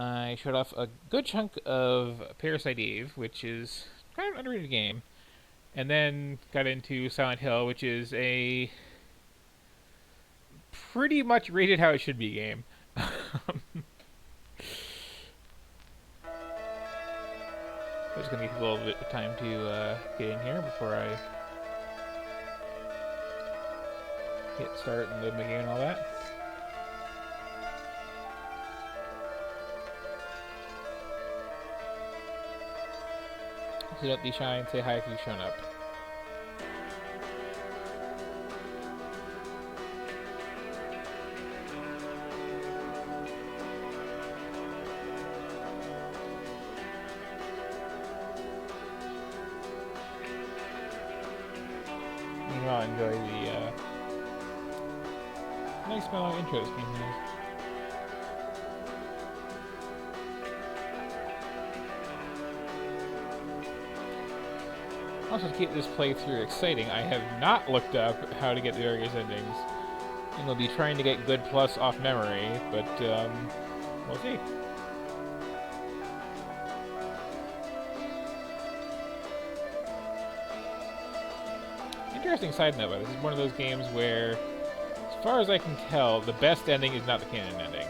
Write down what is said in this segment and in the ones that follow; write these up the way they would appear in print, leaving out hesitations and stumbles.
I showed off a good chunk of Parasite Eve, which is kind of an underrated game, and then got into Silent Hill, which is a pretty much rated how it should be game. Just gonna give a little bit of time to get in here before I hit start and load my game and all that. So don't be shy and say hi if you've shown up. Meanwhile, enjoy the nice mellow intro scheme here. Also, to keep this playthrough exciting, I have not looked up how to get the various endings. And we'll be trying to get good plus off memory, but we'll see. Interesting side note, this is one of those games where, as far as I can tell, the best ending is not the canon ending.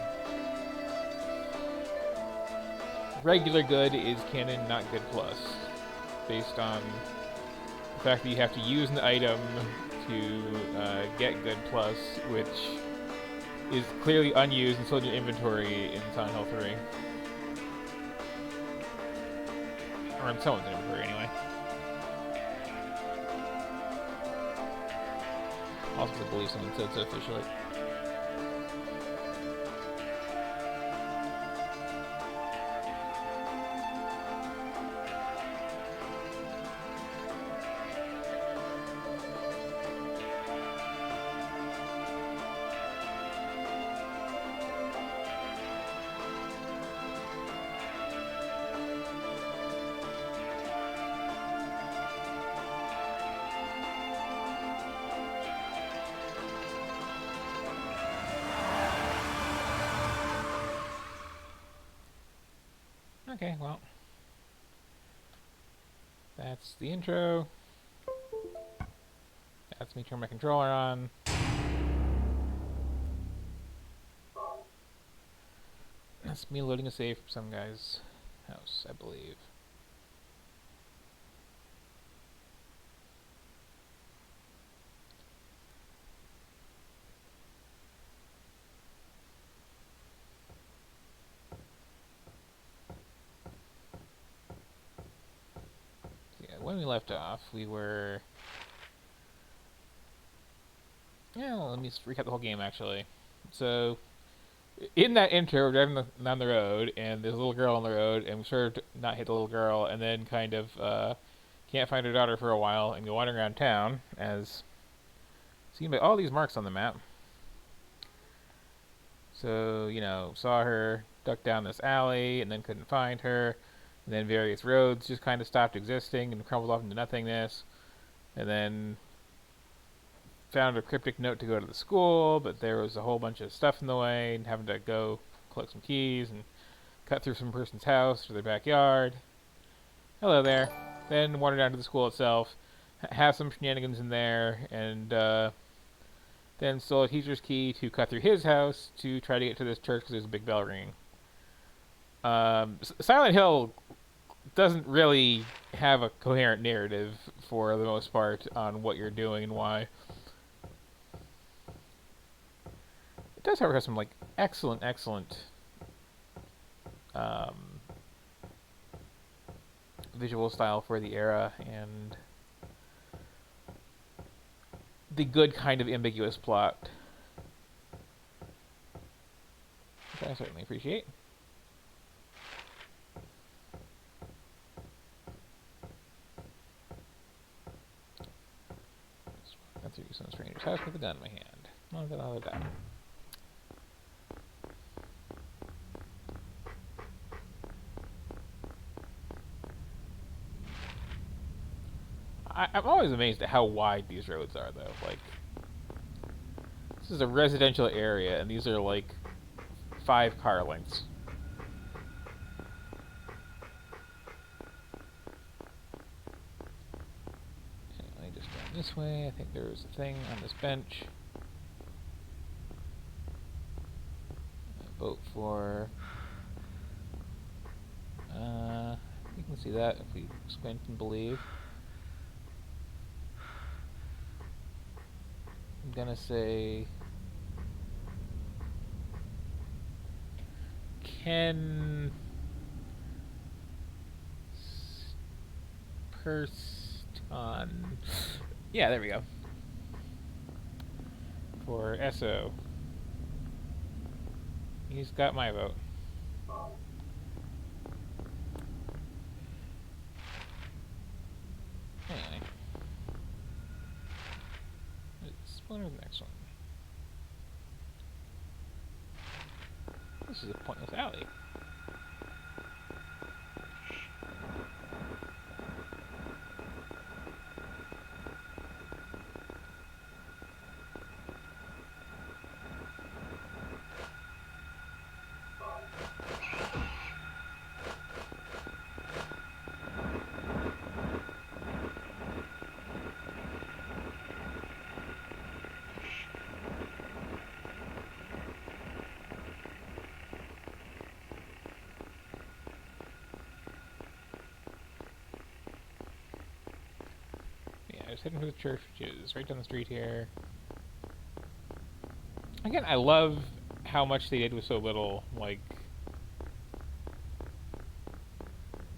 Regular good is canon, not good plus, based on the fact that you have to use an item to get good plus, which is clearly unused and still in your inventory in Silent Hill 3. Or in someone's inventory, anyway. Also, I believe someone said so officially. Okay, well, that's the intro. That's me turning my controller on. That's me loading a save from some guy's house, I believe. When we left off, we were... Yeah, well, let me just recap the whole game, actually. So, in that intro, we're driving down the road, and there's a little girl on the road, and we sort of not hit the little girl, and then kind of can't find her daughter for a while, and go wandering around town, as seen by all these marks on the map. So, you know, saw her, ducked down this alley, and then couldn't find her. And then various roads just kind of stopped existing and crumbled off into nothingness. And then found a cryptic note to go to the school, but there was a whole bunch of stuff in the way, and having to go collect some keys and cut through some person's house or their backyard. Hello there. Then wandered down to the school itself, have some shenanigans in there, and then stole a teacher's key to cut through his house to try to get to this church because there's a big bell ringing. Silent Hill doesn't really have a coherent narrative for the most part on what you're doing and why. It does, however, have some like excellent visual style for the era and the good kind of ambiguous plot, which I certainly appreciate. Got through some stranger's house with a gun in my hand. I'll get all of that. I'm always amazed at how wide these roads are, though. Like, this is a residential area, and these are like 5 car lengths. This way, I think there's a thing on this bench. Vote for... you can see that if we squint and believe. I'm gonna say... Ken... Perston. Yeah, there we go. For SO. He's got my vote. Anyway. Let's explore the next one. This is a pointless alley. Just heading for the church, which is right down the street here. Again, I love how much they did with so little. Like,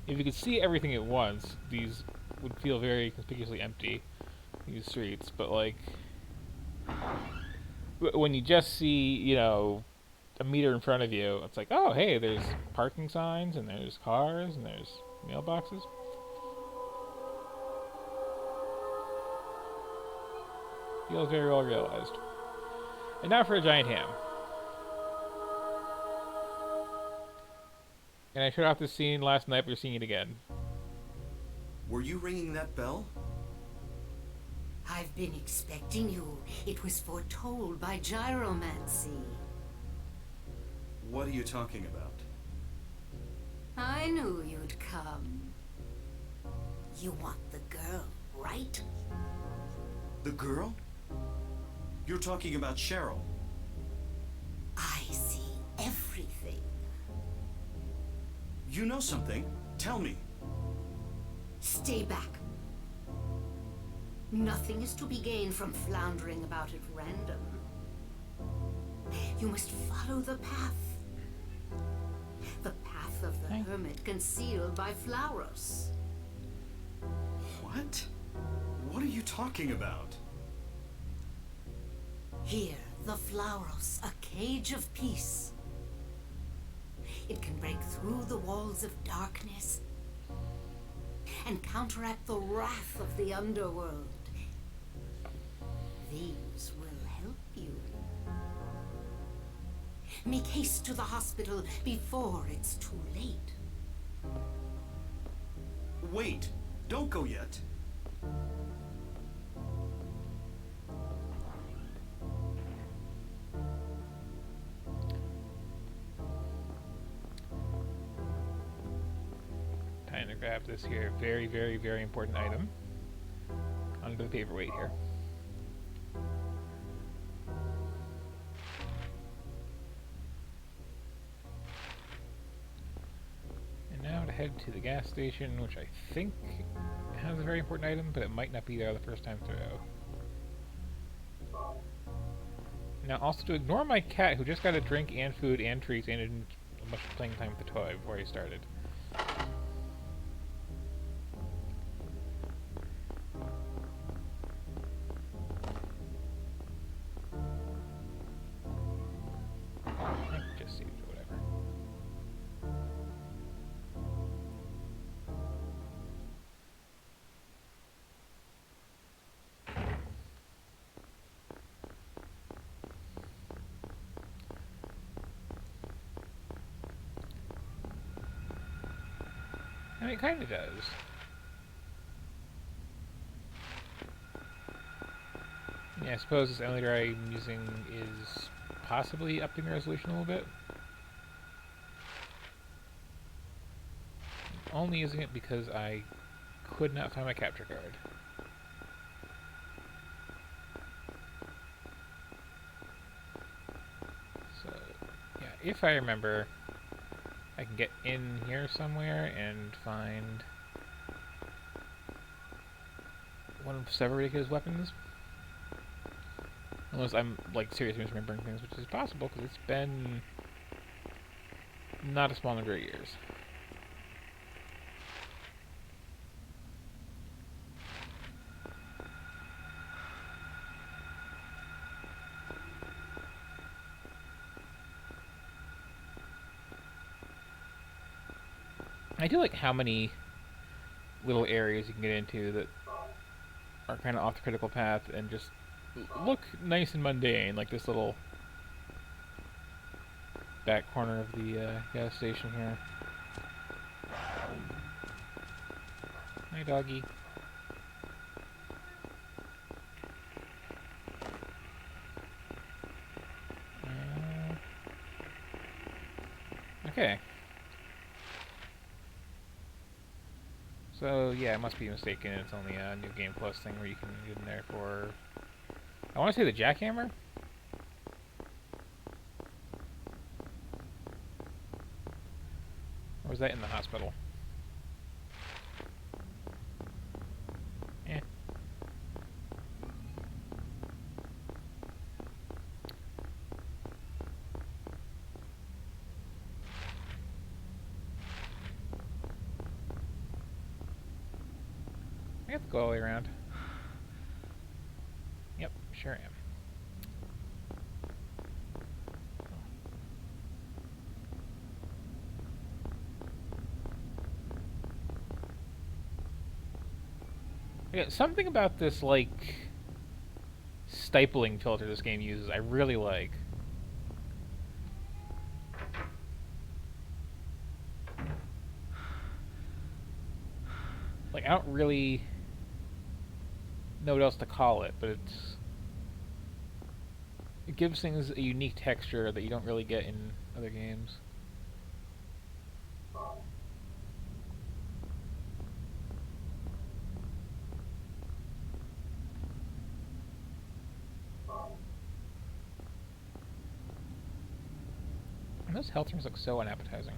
if you could see everything at once, these would feel very conspicuously empty, these streets. But, like, when you just see, you know, a meter in front of you, it's like, oh, hey, there's parking signs, and there's cars, and there's mailboxes. Feels very well realized. And now for a giant ham. And I showed off this scene last night, but we're seeing it again. Were you ringing that bell? I've been expecting you. It was foretold by gyromancy. What are you talking about? I knew you'd come. You want the girl, right? The girl? You're talking about Cheryl. I see everything. You know something. Tell me. Stay back. Nothing is to be gained from floundering about at random. You must follow the path. The path of the hermit concealed by Flauros. What? What are you talking about? Here, the Flauros, a cage of peace. It can break through the walls of darkness and counteract the wrath of the underworld. These will help you. Make haste to the hospital before it's too late. Wait, don't go yet. Time to grab this here very, very, very important item under the paperweight here. And now to head to the gas station, which I think has a very important item, but it might not be there the first time through. Now also to ignore my cat, who just got a drink and food and treats and a bunch of playing time with the toy before he started. Just saved or whatever. I mean, it kind of does. Yeah, I suppose this emulator I'm using is possibly upping the resolution a little bit. I'm only using it because I could not find my capture card. if I remember, I can get in here somewhere and find one of Severika's weapons. Unless I'm, like, seriously misremembering things, which is possible, because it's been not a small number of years. I do like how many little areas you can get into that are kind of off the critical path and just look nice and mundane, like this little back corner of the gas station here. Hi, doggy. Okay. So, yeah, I must be mistaken. It's only a New Game Plus thing where you can get in there for... I want to say the jackhammer? Or was that in the hospital? Eh. I have to go all the way around. Yep, sure am. Yeah, something about this, like, stipling filter this game uses I really like. Like, I don't really know what else to call it, but it gives things a unique texture that you don't really get in other games. And those health rings look so unappetizing.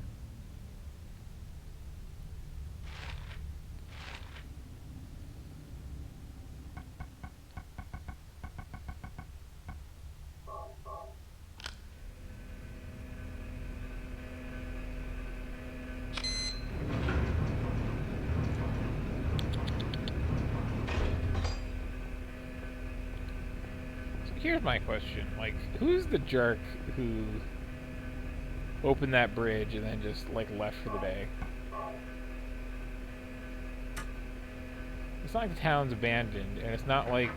Here's my question, like, who's the jerk who opened that bridge and then just, like, left for the day? It's not like the town's abandoned, and it's not like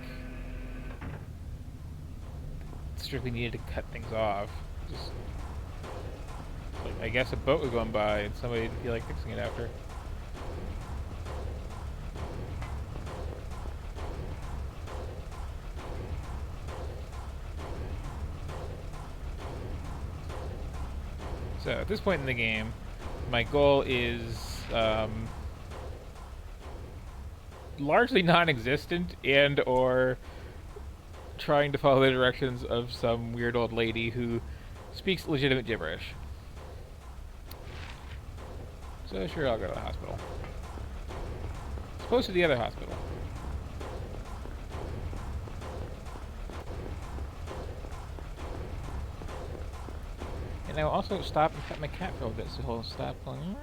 it strictly needed to cut things off. Just, like, I guess a boat was going by and somebody didn't feel like fixing it after. So at this point in the game, my goal is largely non-existent and or trying to follow the directions of some weird old lady who speaks legitimate gibberish. So sure, I'll go to the hospital. As opposed to the other hospital. And I will also stop and pet my cat for a bit, so he'll stop going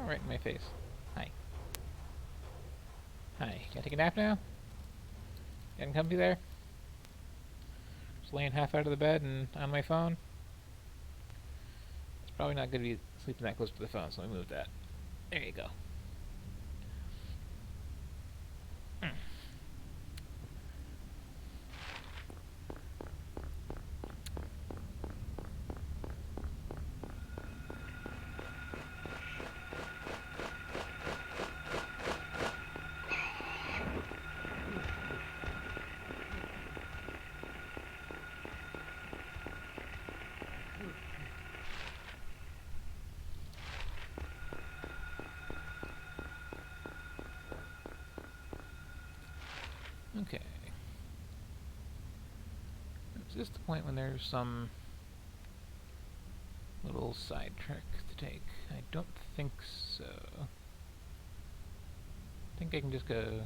right in my face. Hi. Hi. Can I take a nap now? Getting comfy there? Just laying half out of the bed and on my phone? It's probably not good to be sleeping that close to the phone, so let me move that. There you go. Okay. It's just the point when there's some little little side track to take? I don't think so. I think I can just go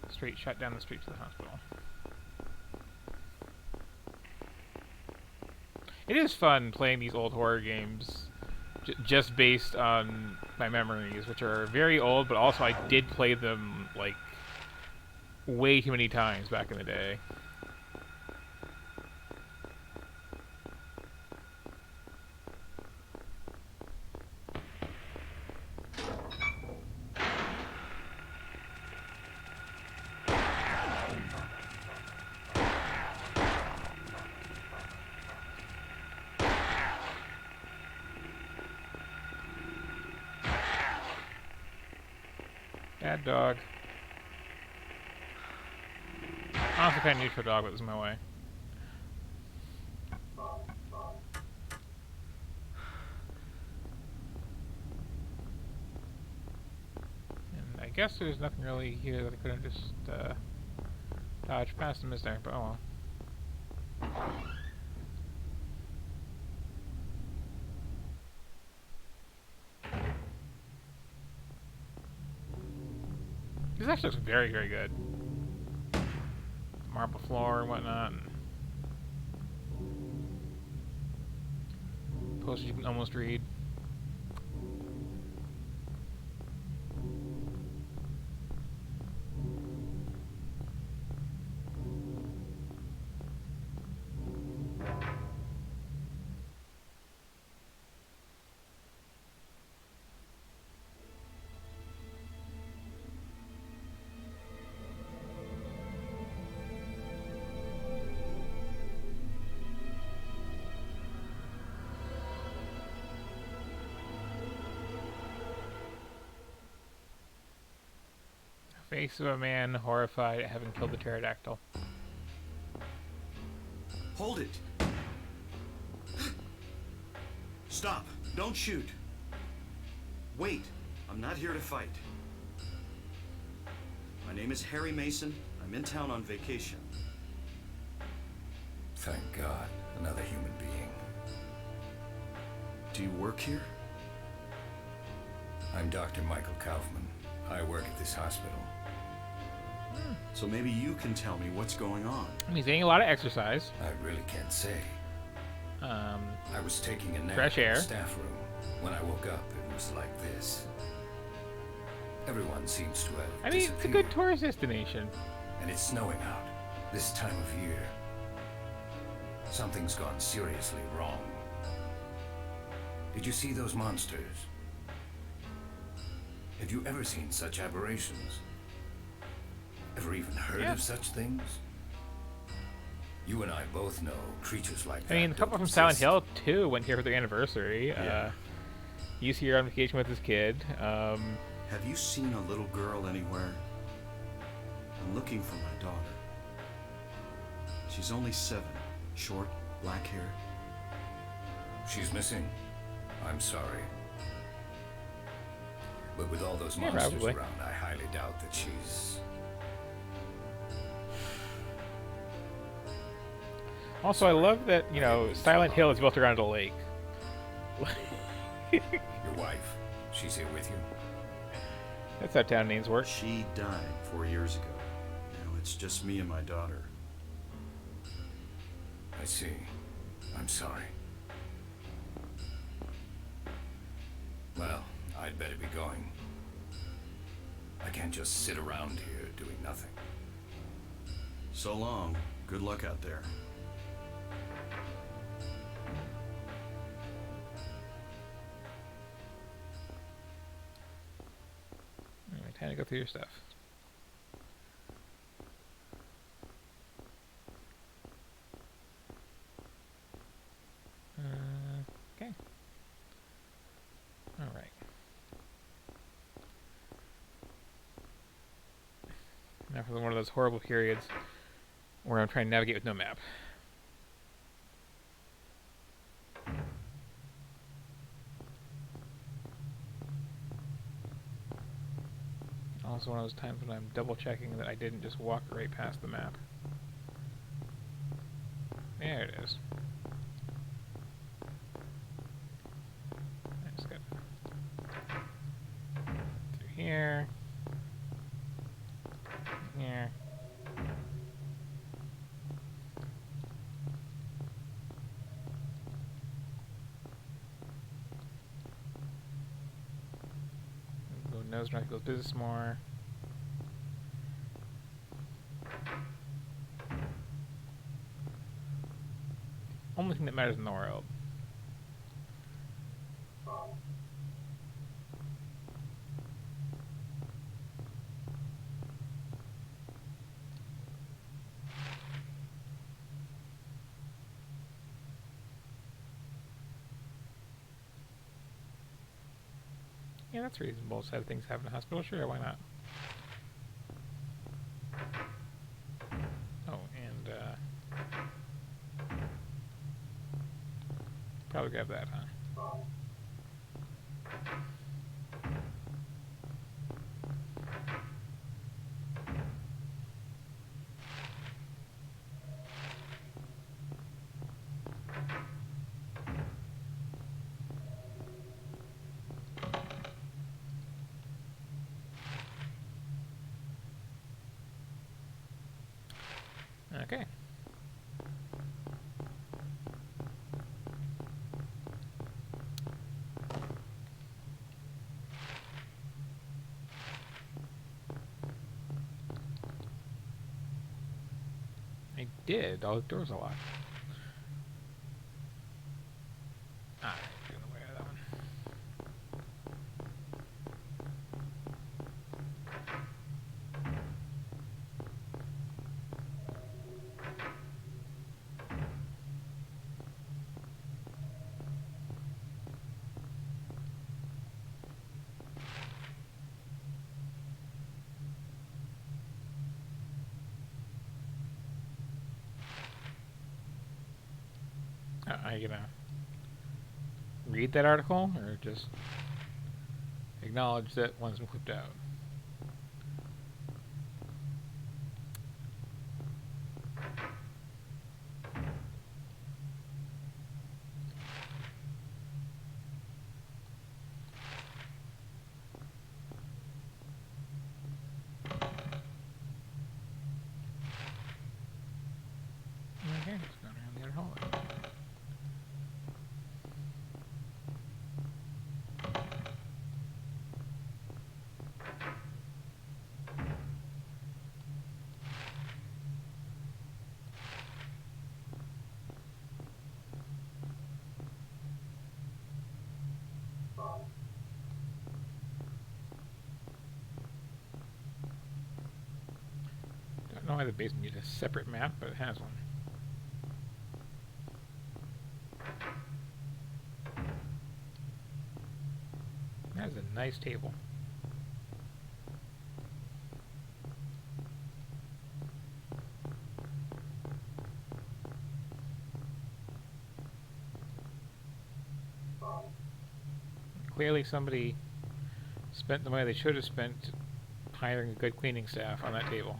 straight shot down the street to the hospital. It is fun playing these old horror games just based on my memories, which are very old, but also I did play them, like, way too many times back in the day. Bad dog. Honestly, kind of neutral dog, but this is my way. And I guess there's nothing really here that I could have just dodged past and missed there, but oh well. This actually looks very, very good. Marble floor and whatnot. And posters you can almost read. Face of a man horrified at having killed the pterodactyl. Hold it! Stop! Don't shoot! Wait! I'm not here to fight. My name is Harry Mason. I'm in town on vacation. Thank God, another human being. Do you work here? I'm Dr. Michael Kaufman. I work at this hospital. So maybe you can tell me what's going on. He's getting a lot of exercise. I really can't say. I was taking a nap Fresh in air. the staff room. When I woke up, it was like this. Everyone seems to have I mean, it's a good tourist destination. And it's snowing out. This time of year. Something's gone seriously wrong. Did you see those monsters? Have you ever seen such aberrations? Ever even heard Yeah. of such things? You and I both know creatures like that. I mean, the couple don't from Silent exist. Hill 2 went here for their anniversary. Yeah. He's here on vacation with his kid. Have you seen a little girl anywhere? I'm looking for my daughter. She's only 7. Short, black hair. She's missing. I'm sorry. But with all those Yeah, monsters probably. around, I highly doubt that she's... Also, I love that, you know, Silent Hill is built around a lake. Your wife. She's here with you? That's how town names work. She died 4 years ago. Now it's just me and my daughter. I see. I'm sorry. Well, I'd better be going. I can't just sit around here doing nothing. So long. Good luck out there. Alright, time to go through your stuff. Okay. Alright. Now for one of those horrible periods where I'm trying to navigate with no map. Also one of those times when I'm double checking that I didn't just walk right past the map. There it is. here. Here. Go nose around people's business more. Only thing that matters in the world. Yeah, that's a reasonable set of things to have in a hospital. Sure, why not? Oh, and probably grab that, huh? Okay. I did. All the doors are locked. Alright, get away with that one. Are you gonna read that article, or just acknowledge that one's been clipped out? Okay, let's go around the other hallway. Don't know why the basement needs a separate map, but it has one. That is a nice table. Clearly somebody spent the money they should have spent hiring a good cleaning staff on that table.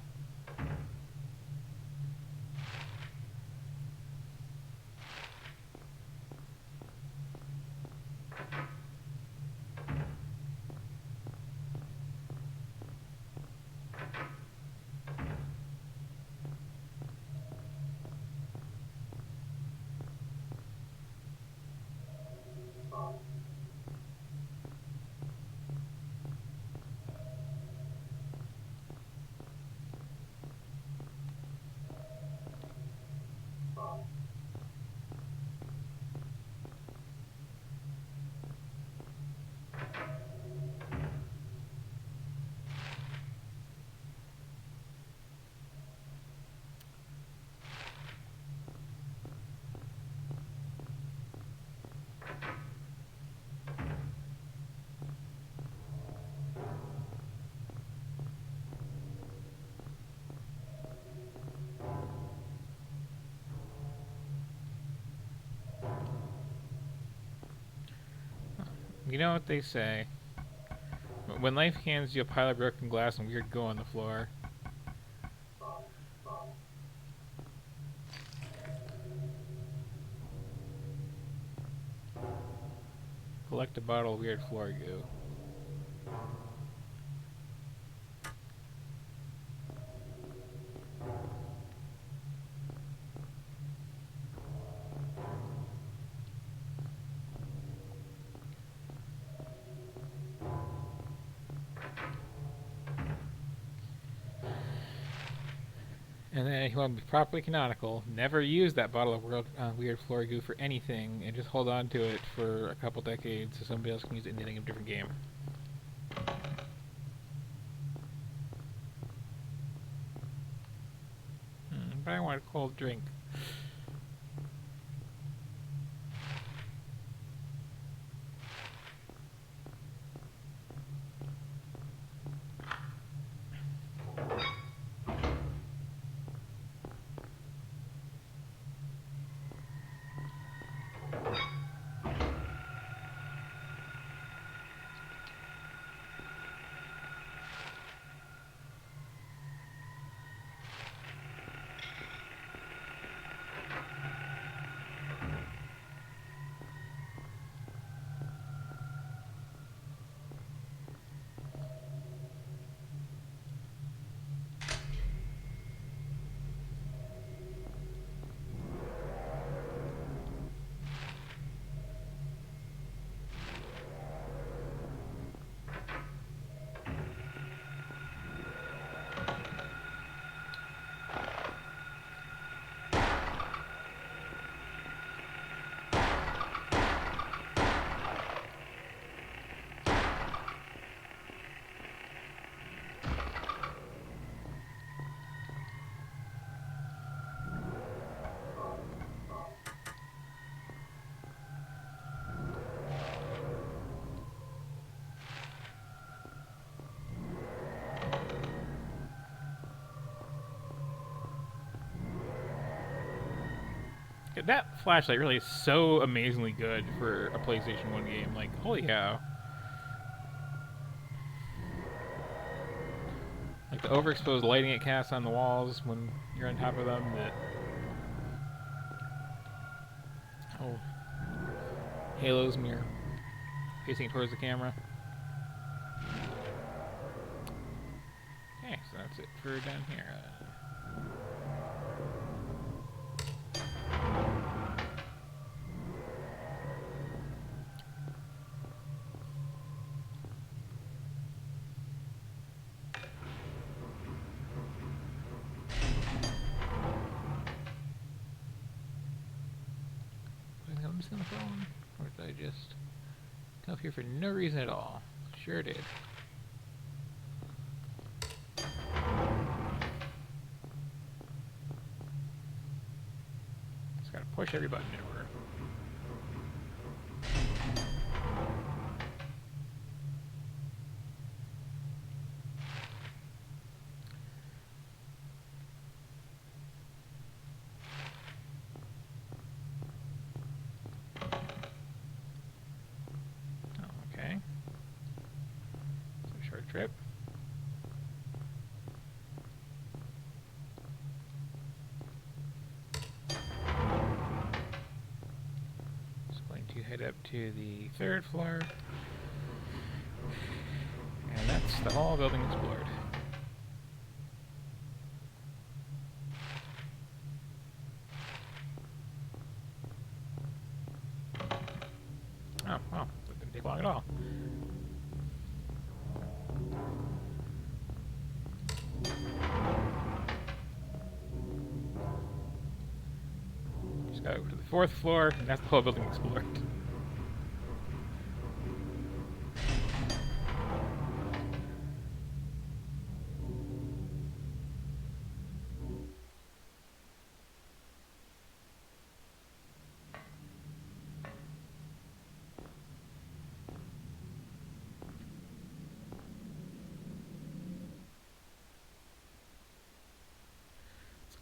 You know what they say? When life hands you a pile of broken glass and weird goo on the floor, collect a bottle of weird floor goo. And then if you want to be properly canonical, never use that bottle of weird Flora goo for anything, and just hold on to it for a couple decades so somebody else can use it in a different game. But I want a cold drink. That flashlight really is so amazingly good for a PlayStation 1 game. Like, holy cow. Like the overexposed lighting it casts on the walls when you're on top of them. Oh, Halo's mirror facing towards the camera. Okay, so that's it for down here. I'm just gonna phone, or did I just come up here for no reason at all? Sure did. Just gotta push every button in order. Okay. It's a short trip. Just going to head up to the 3rd floor. And that's the whole building explored. Oh, well, that didn't take long at all. Just gotta go to the 4th floor, and that's the whole building explored.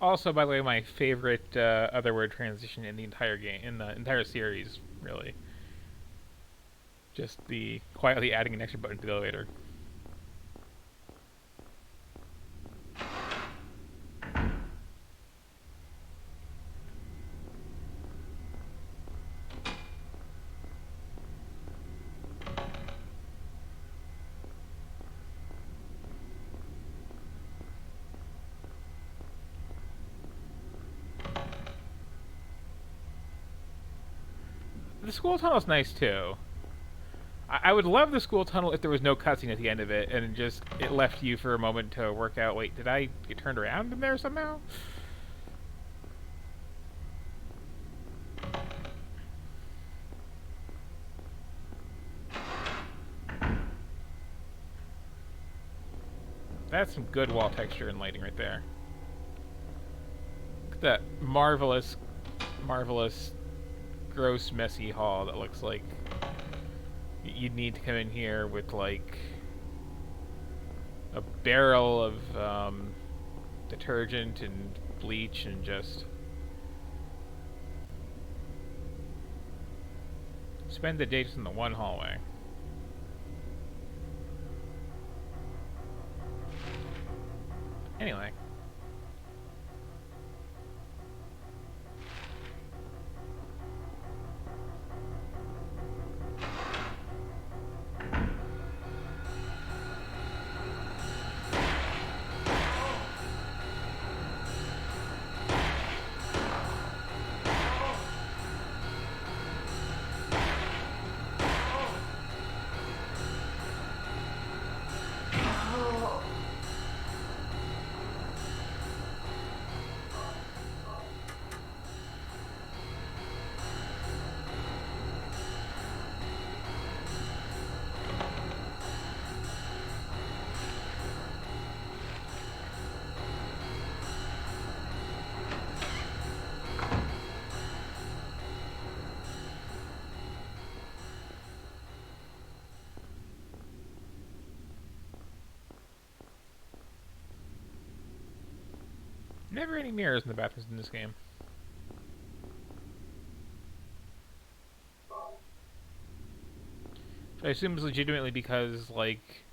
Also, by the way, my favorite Otherword transition in the entire game, in the entire series, really. Just the quietly adding an extra button to the elevator. The school tunnel's nice too. I would love the school tunnel if there was no cutscene at the end of it, and just it left you for a moment to work out. Wait, did I get turned around in there somehow? That's some good wall texture and lighting right there. Look at that marvelous, marvelous, gross, messy hall that looks like you'd need to come in here with like a barrel of detergent and bleach and just spend the day just in the one hallway. Anyway. Never any mirrors in the bathrooms in this game. Which I assume is legitimately because, like,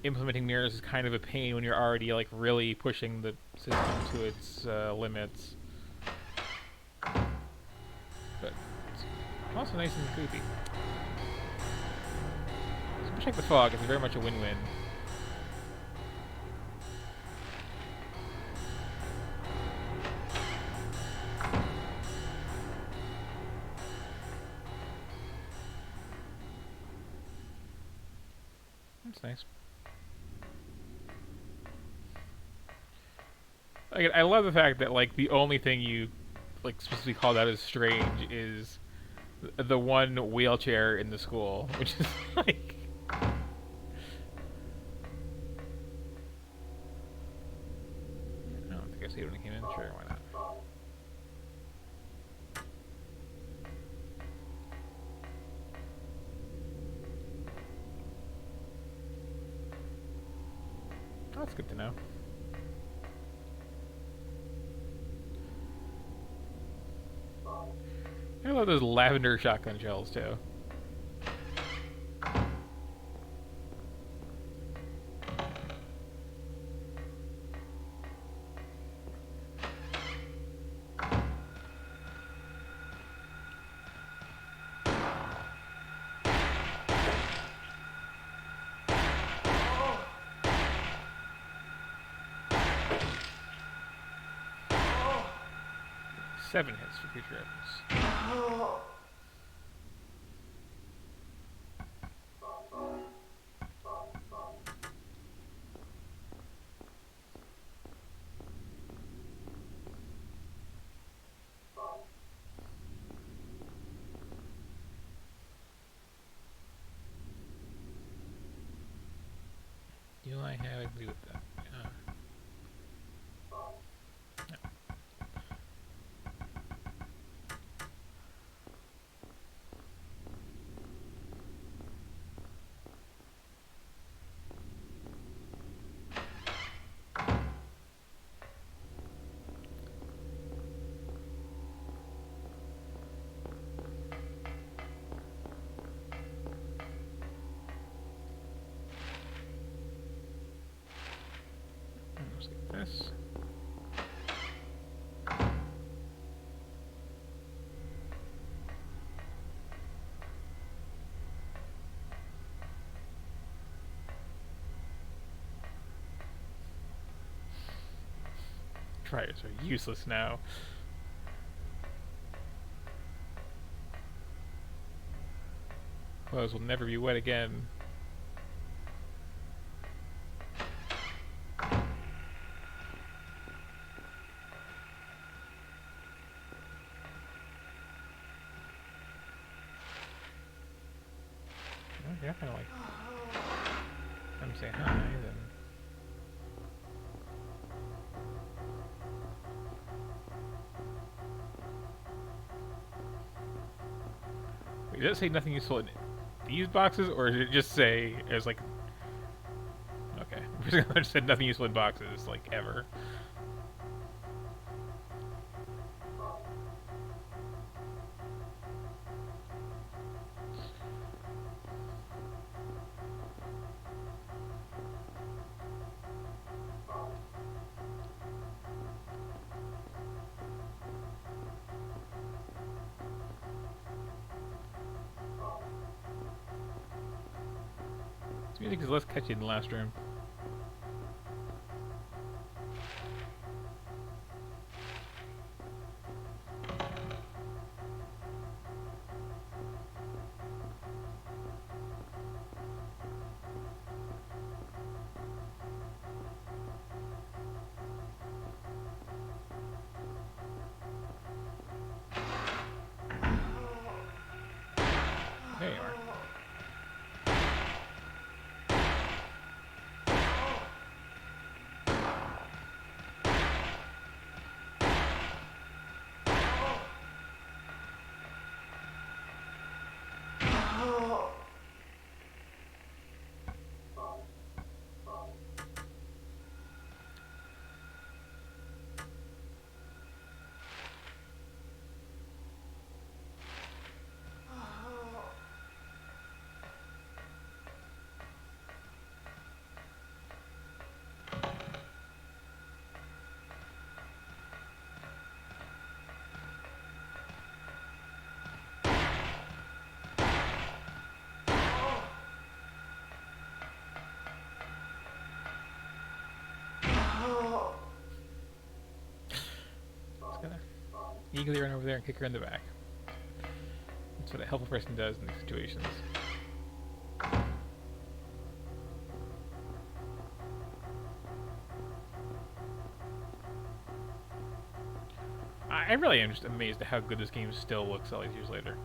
implementing mirrors is kind of a pain when you're already, like, really pushing the system to its limits. But it's also nice and creepy. So check the fog, it's very much a win-win. That's nice. Like, I love the fact that, like, the only thing you, like, specifically called out as strange is the one wheelchair in the school, which is, like... I don't think I see it when it came in. Sure, why not? Oh, that's good to know. I love those lavender shotgun shells too. Seven hits for future evidence. Do I have a glue with that? No. Let's get this. Tryers are useless now. clothes will never be wet again. Well, you're not gonna like come say hi, then. Wait, does it say nothing useful in these boxes, or did it just say as like? Okay, I'm just gonna said nothing useful in boxes, like ever. This music is less catchy than the last room. There you are. Just gonna eagerly run over there and kick her in the back. That's what a helpful person does in these situations. I really am just amazed at how good this game still looks all these years later.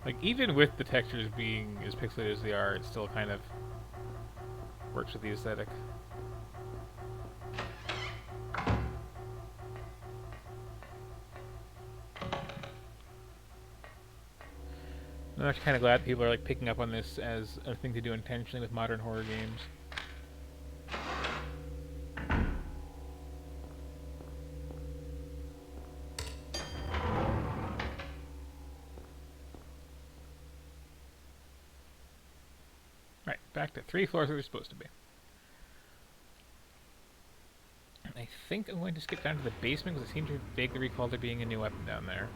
Like, even with the textures being as pixelated as they are, it still kind of works with the aesthetic. I'm actually kind of glad people are like picking up on this as a thing to do intentionally with modern horror games. Right, back to 3 floors where we're supposed to be. I think I'm going to skip down to the basement because I seem to vaguely recall there being a new weapon down there.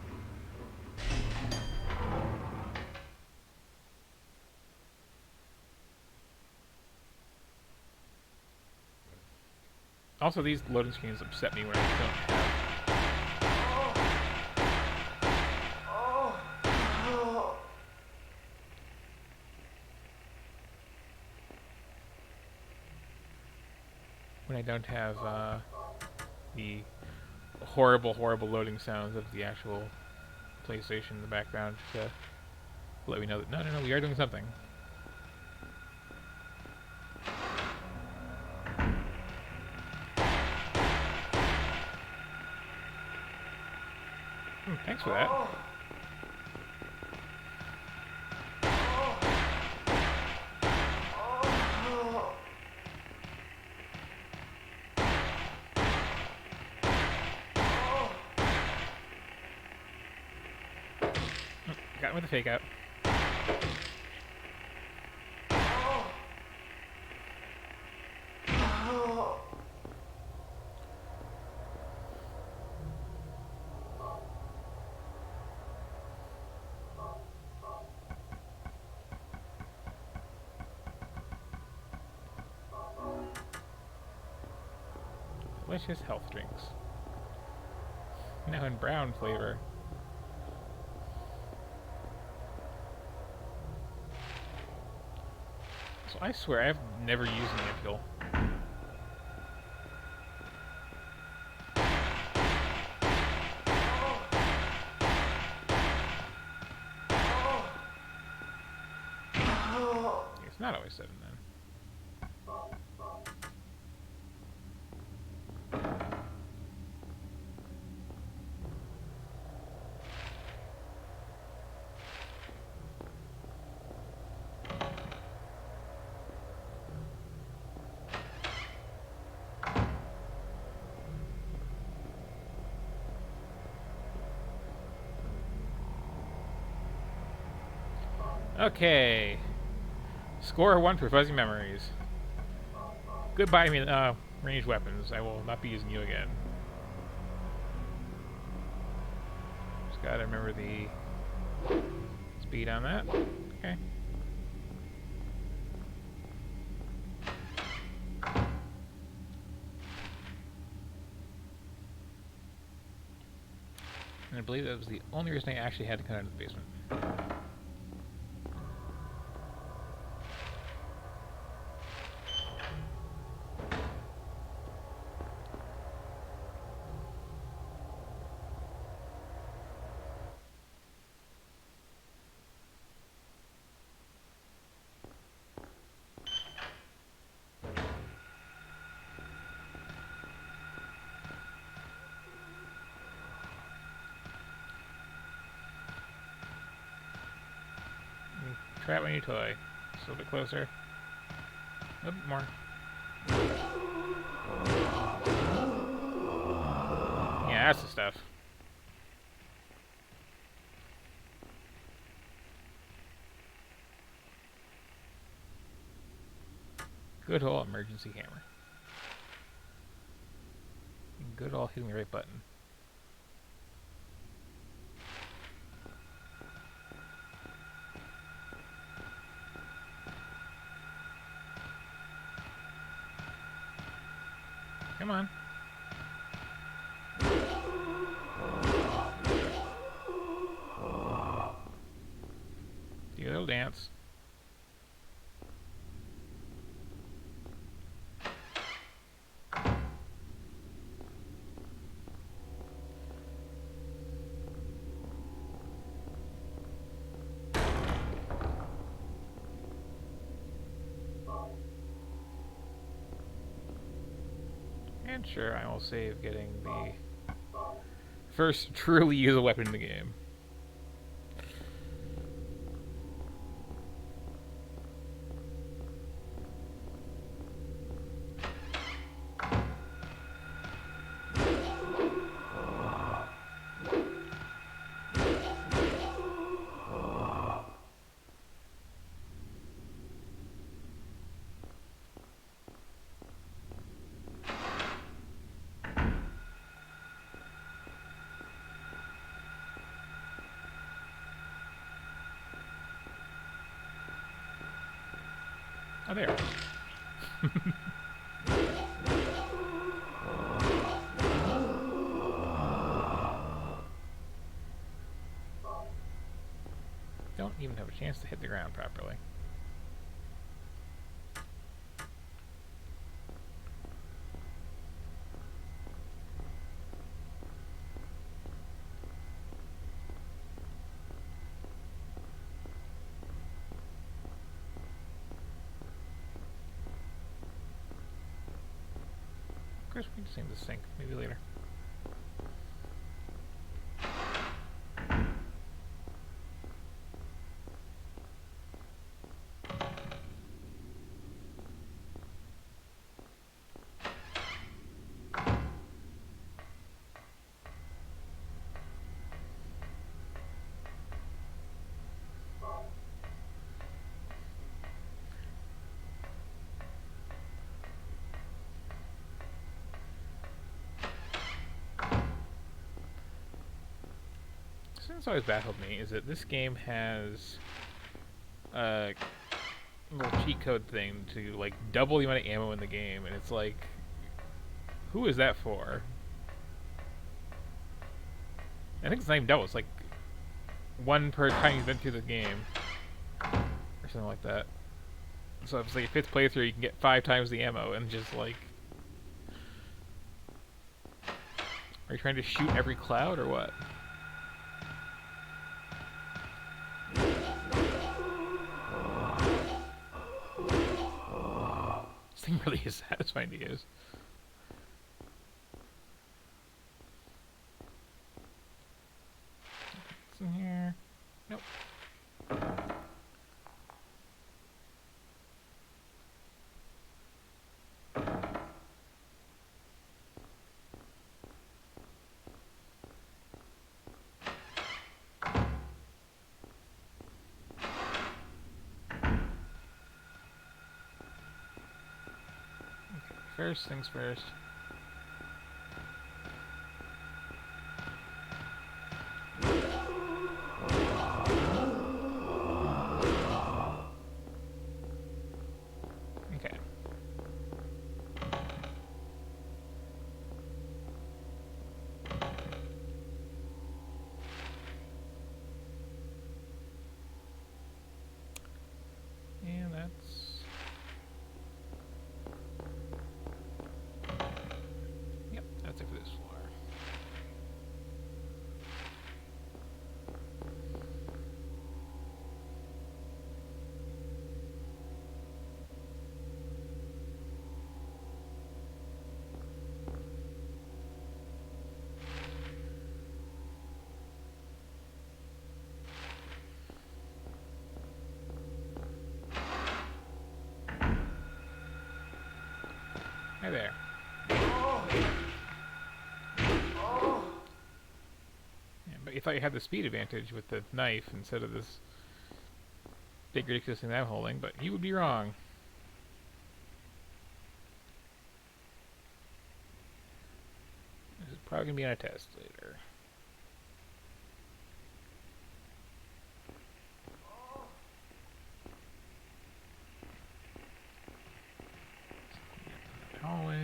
Also, these loading screens upset me when I don't have. When I don't have the horrible, horrible loading sounds of the actual PlayStation in the background to let me know that no, we are doing something. Thanks for that. Got him with a fake out. Delicious health drinks. Now in brown flavor. So I swear I've never used an ampule. It's not always 7 then. Okay. Score 1 for fuzzy memories. Goodbye, ranged weapons. I will not be using you again. Just gotta remember the speed on that. Okay. And I believe that was the only reason I actually had to come out of the basement. Try out my new toy. Just a little bit closer. A little bit more. Yeah, that's the stuff. Good old emergency hammer. And good old hitting the right button. Come on. Do a little dance. And sure, I will save getting the first truly usable weapon in the game. Oh, there. Don't even have a chance to hit the ground properly. Of course, we can just aim the sink. Maybe later. Something that's always baffled me is that this game has a little cheat code thing to like double the amount of ammo in the game, and it's like, who is that for? I think it's not even double. It's like one per time you've been through the game, or something like that. So if it's like a 5th playthrough, you can get 5 times the ammo, and just like, are you trying to shoot every cloud or what? This thing really is satisfying to use. What's in here? Nope. First things first. Okay. And that's... Yep, that's it for this floor. Hi there. Yeah, but you thought you had the speed advantage with the knife instead of this big ridiculous thing that I'm holding, but you would be wrong. This is probably going to be on a test later. Hallway.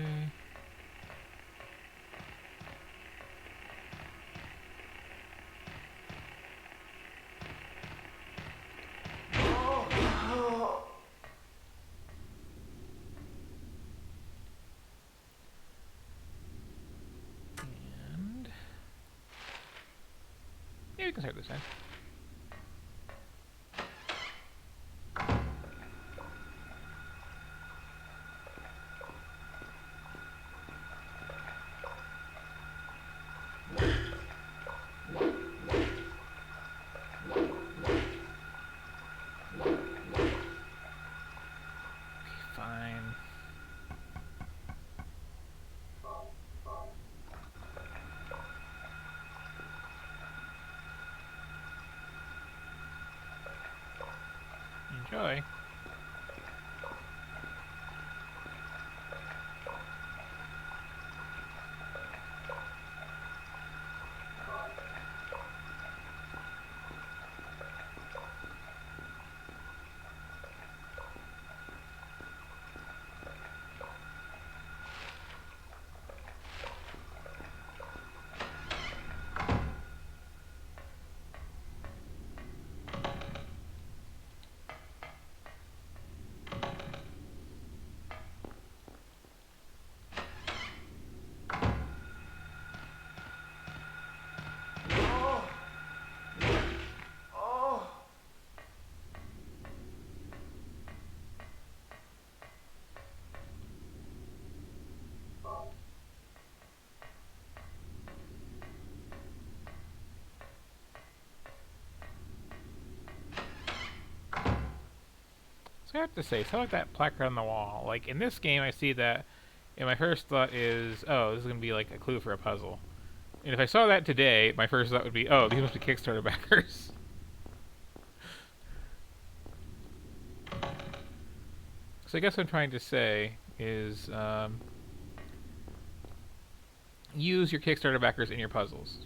And yeah, we can start this time. Fine. Enjoy. So I have to say, so like that placard on the wall. Like in this game, I see that, and my first thought is, oh, this is gonna be like a clue for a puzzle. And if I saw that today, my first thought would be, oh, these must be Kickstarter backers. So I guess what I'm trying to say is, use your Kickstarter backers in your puzzles.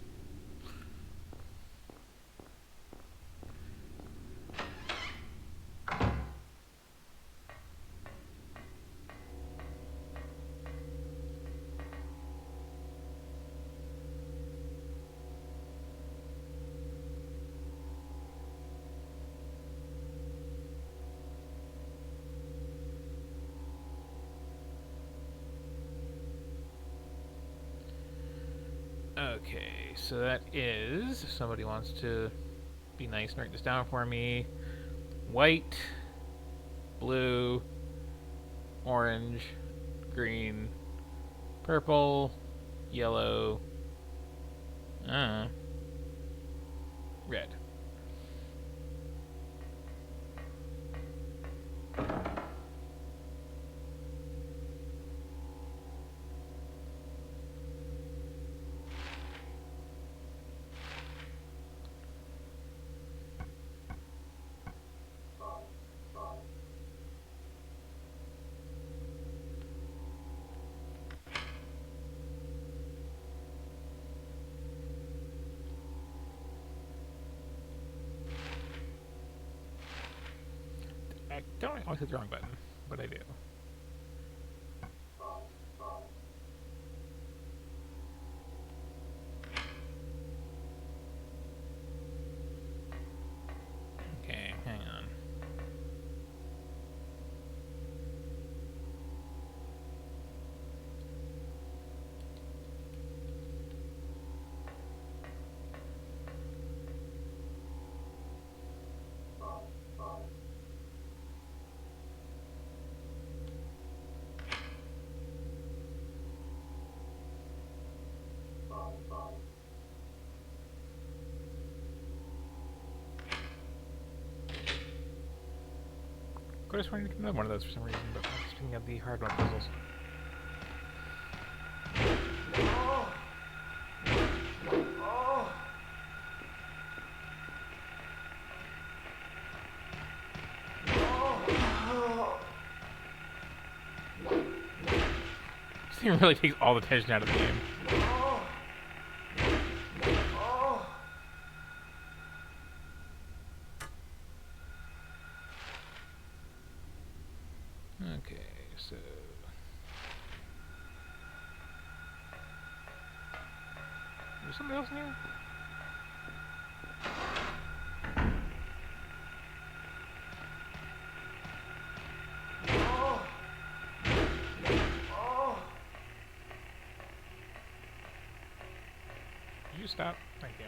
Okay, so that is, if somebody wants to be nice and write this down for me, white, blue, orange, green, purple, yellow, red. I don't always hit the wrong button, but I do. Okay, hang on. I just wanted to get another one of those for some reason, but speaking of the hard one puzzles. This thing really takes all the tension out of the game. Okay, so... There's somebody else in here? Could you stop? Thank you.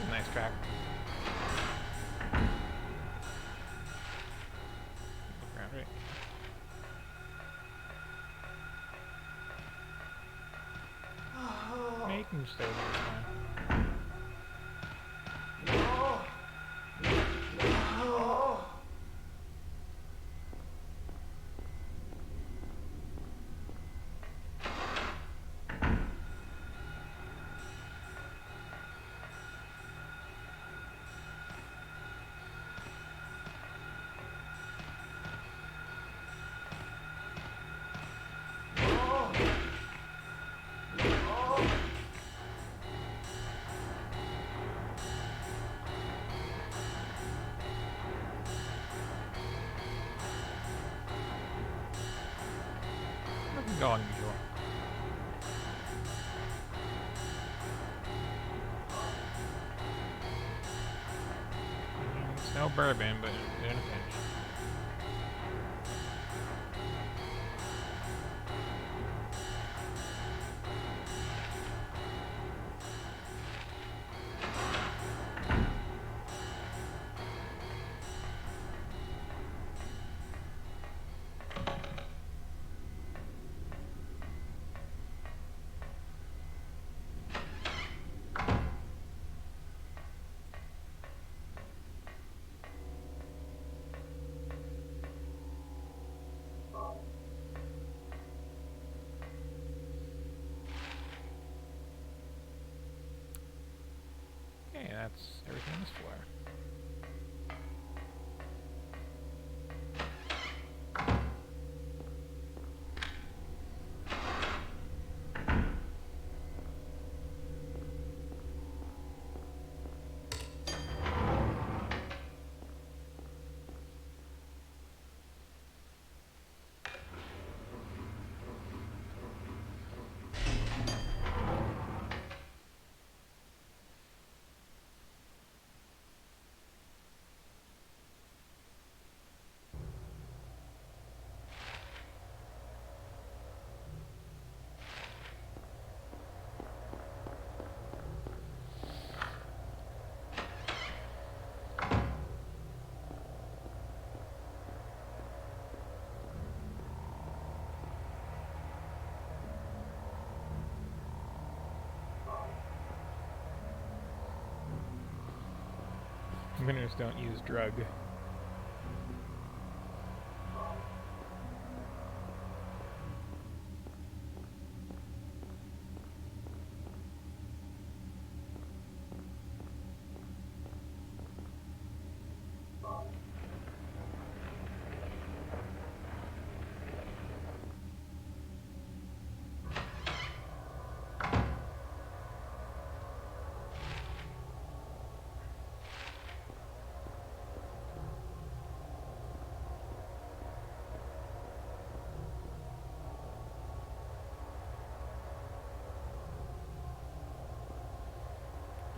Nice track. Look around, right? Yeah, you can just stay there, it's fine. Nothing go unusual. It's no bourbon, but it's in a pinch. Okay, that's everything on this floor. Winners don't use drug.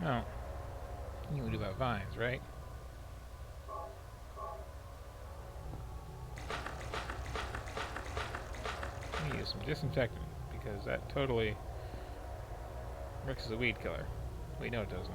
Oh. You would do about vines, right? I'm gonna use some disinfectant, because that totally works as a weed killer. Wait, no it doesn't.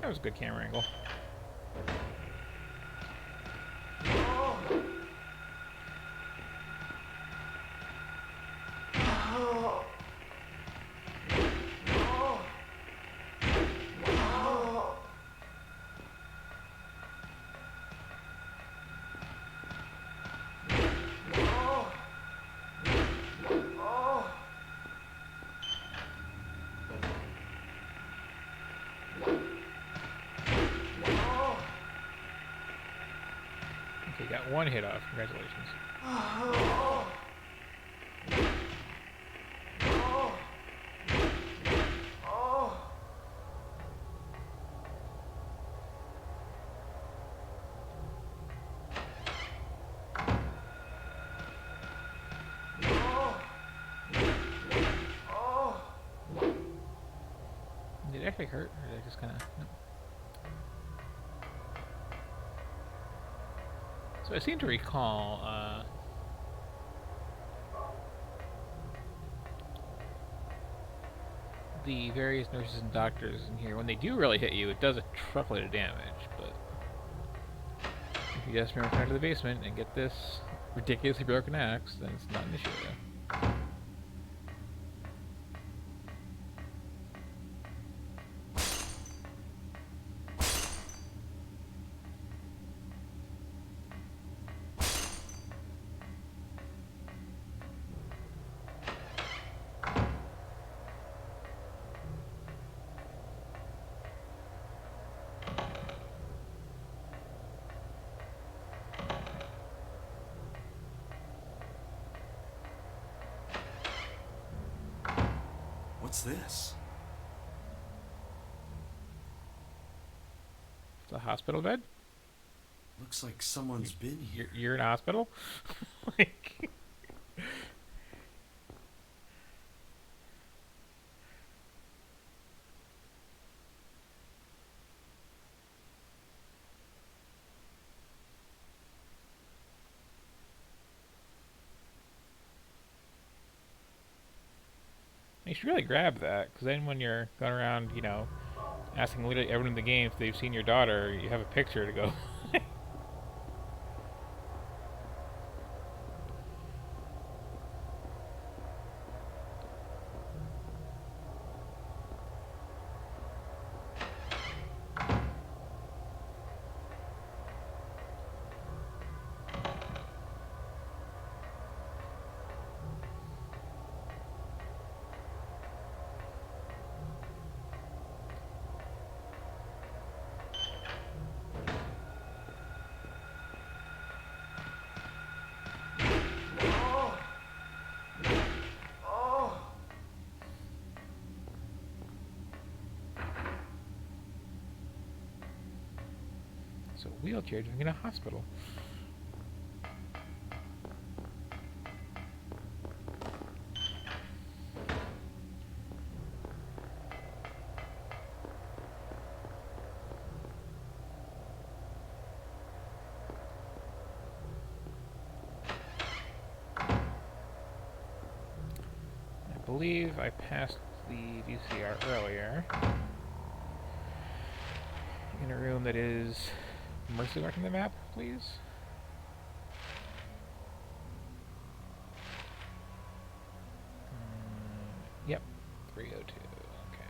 That was a good camera angle. Okay, got one hit off. Congratulations. Did it actually hurt, or did it just kind of... No. So I seem to recall, the various nurses and doctors in here, when they do really hit you, it does a truckload of damage, but if you just remember to the basement and get this ridiculously broken axe, then it's not an issue again. What's this? It's a hospital bed? Looks like someone's been here. You're in a hospital? Like... You should really grab that, because then when you're going around, you know, asking literally everyone in the game if they've seen your daughter, you have a picture to go. So wheelchair doing in a hospital. believe I passed the VCR earlier. In a room that is mercy marking the map, please. Yep, 302. Okay.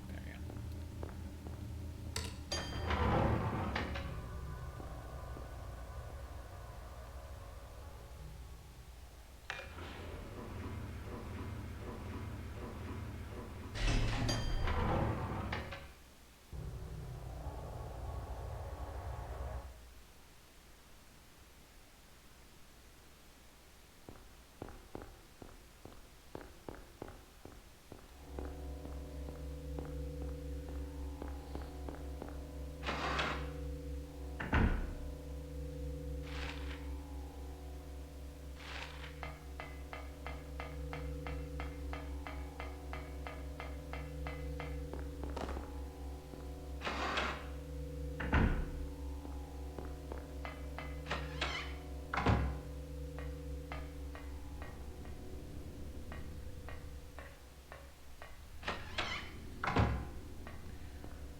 There you go.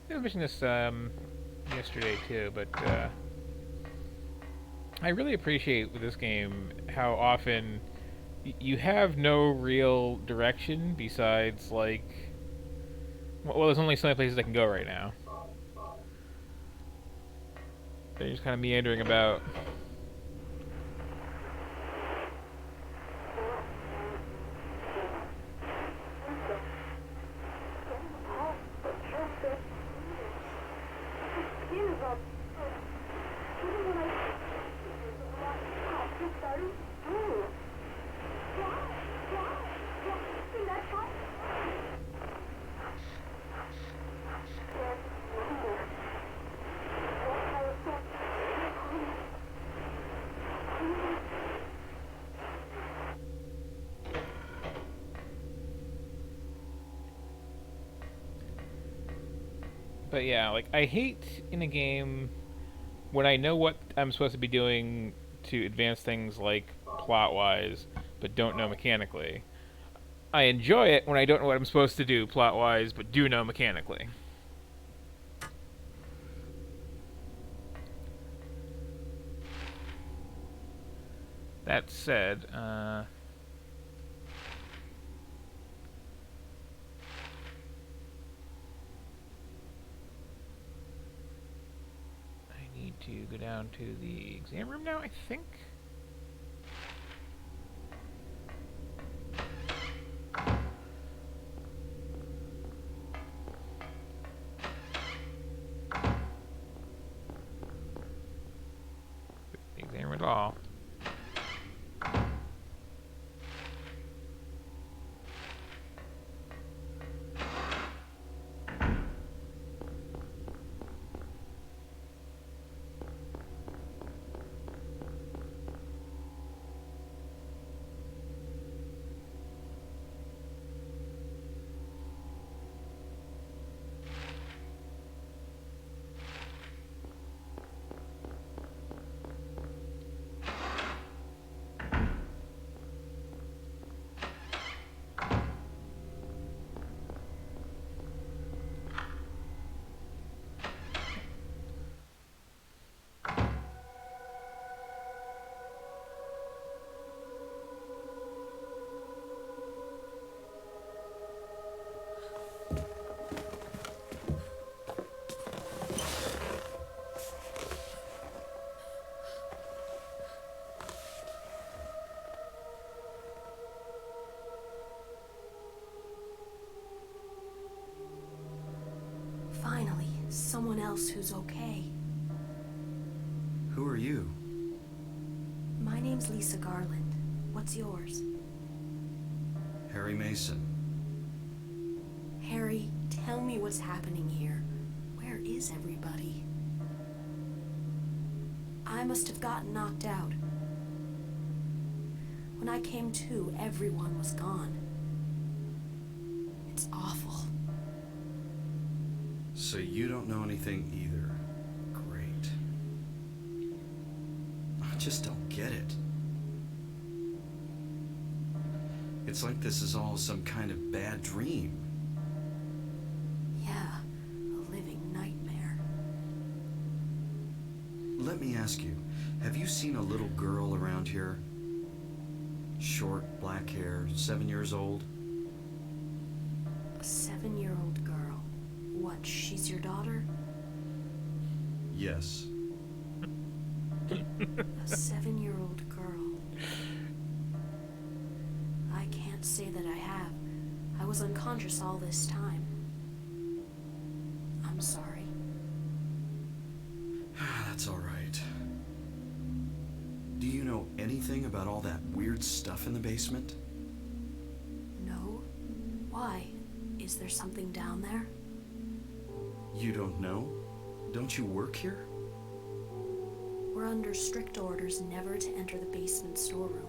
I was mentioning this yesterday too, but I really appreciate with this game how often you have no real direction besides like, well, there's only so many places I can go right now. They're just kind of meandering about. But yeah, like, I hate in a game when I know what I'm supposed to be doing to advance things, like, plot-wise, but don't know mechanically. I enjoy it when I don't know what I'm supposed to do plot-wise, but do know mechanically. That said, to go down to the exam room now, I think. The exam room at all. Finally, someone else who's okay. Who are you? My name's Lisa Garland. What's yours? Harry Mason. Harry, tell me what's happening here. Where is everybody? I must have gotten knocked out. When I came to, everyone was gone. So you don't know anything either. Great. I just don't get it. It's like this is all some kind of bad dream. Yeah, a living nightmare. Let me ask you, have you seen a little girl around here? Short, black hair, 7 years old? A 7-year-old girl. What, she's your daughter? Yes. A 7-year-old girl. I can't say that I have. I was unconscious all this time. I'm sorry. That's all right. Do you know anything about all that weird stuff in the basement? No? Why? Is there something down there? You don't know? Don't you work here? We're under strict orders never to enter the basement storeroom.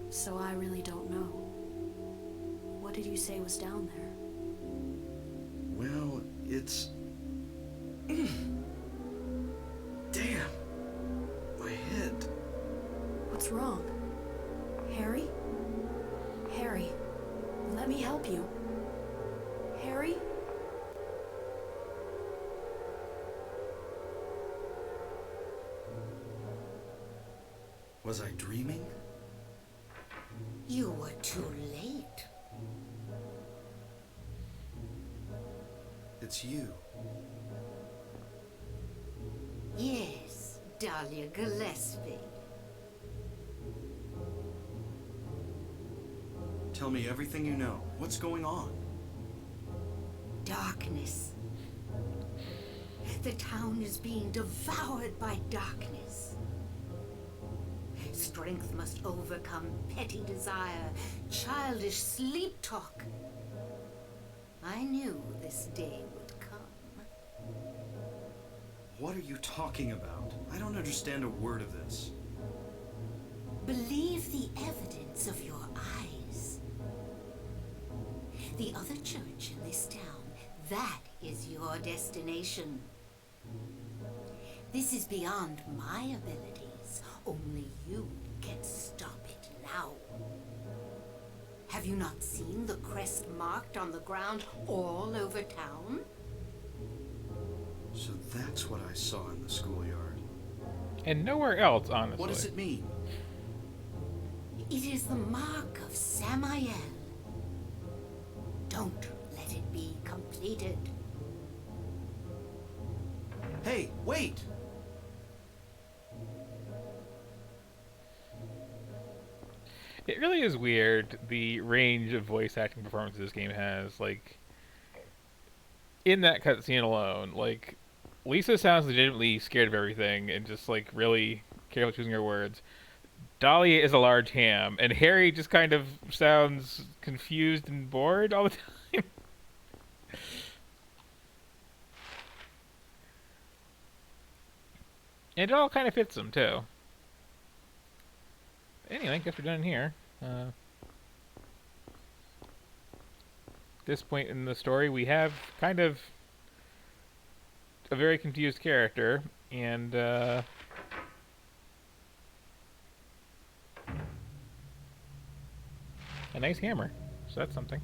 So I really don't know. What did you say was down there? Well, it's... Damn! My head. What's wrong? Harry? Harry, let me help you. Harry? Was I dreaming? You were too late. It's you. Yes, Dahlia Gillespie. Tell me everything you know. What's going on? Darkness. The town is being devoured by darkness. Strength must overcome petty desire, childish sleep talk. I knew this day would come. What are you talking about? I don't understand a word of this. Believe the evidence of your eyes. The other church in this town, that is your destination. This is beyond my abilities. Only you can stop it now. Have you not seen the crest marked on the ground all over town? So that's what I saw in the schoolyard. And nowhere else, honestly. What does it mean? It is the mark of Samael. Don't let it be completed. Hey, wait! It really is weird, the range of voice acting performances this game has. Like, in that cutscene alone, like, Lisa sounds legitimately scared of everything and just, like, really careful choosing her words. Dahlia is a large ham, and Harry just kind of sounds confused and bored all the time. And it all kind of fits them, too. Anyway, I guess we're done here. This point in the story, we have kind of a very confused character, and a nice hammer. So that's something.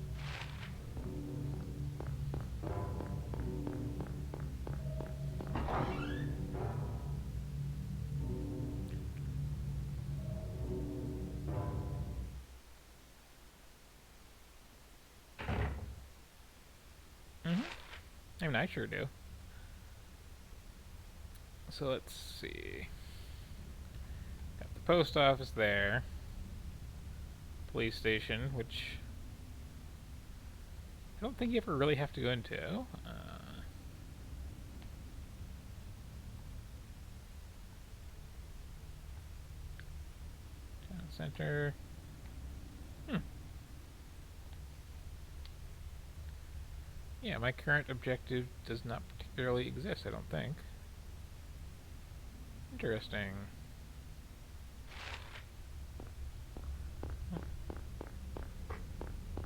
I mean, I sure do. So let's see. Got the post office there. Police station, which I don't think you ever really have to go into. Town center. Yeah, my current objective does not particularly exist, I don't think. Interesting.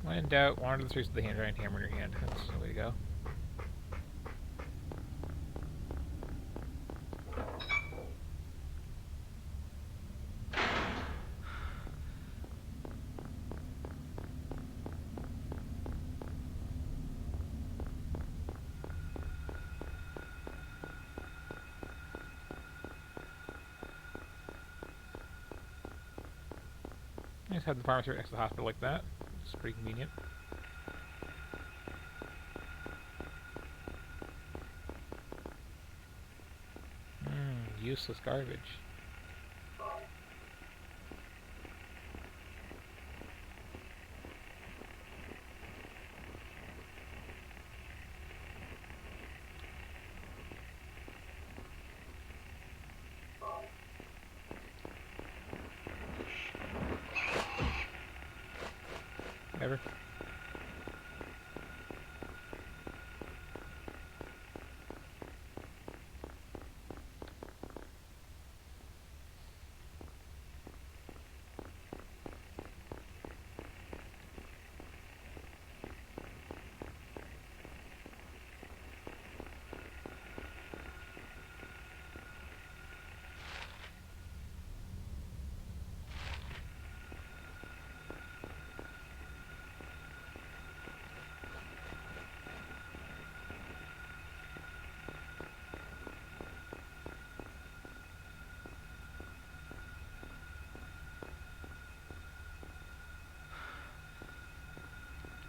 When in doubt, wander the streets with the hand, giant hammer in your hand. That's the way to go. Nice to have the pharmacy right next to the hospital like that. It's pretty convenient. Useless garbage. Whatever.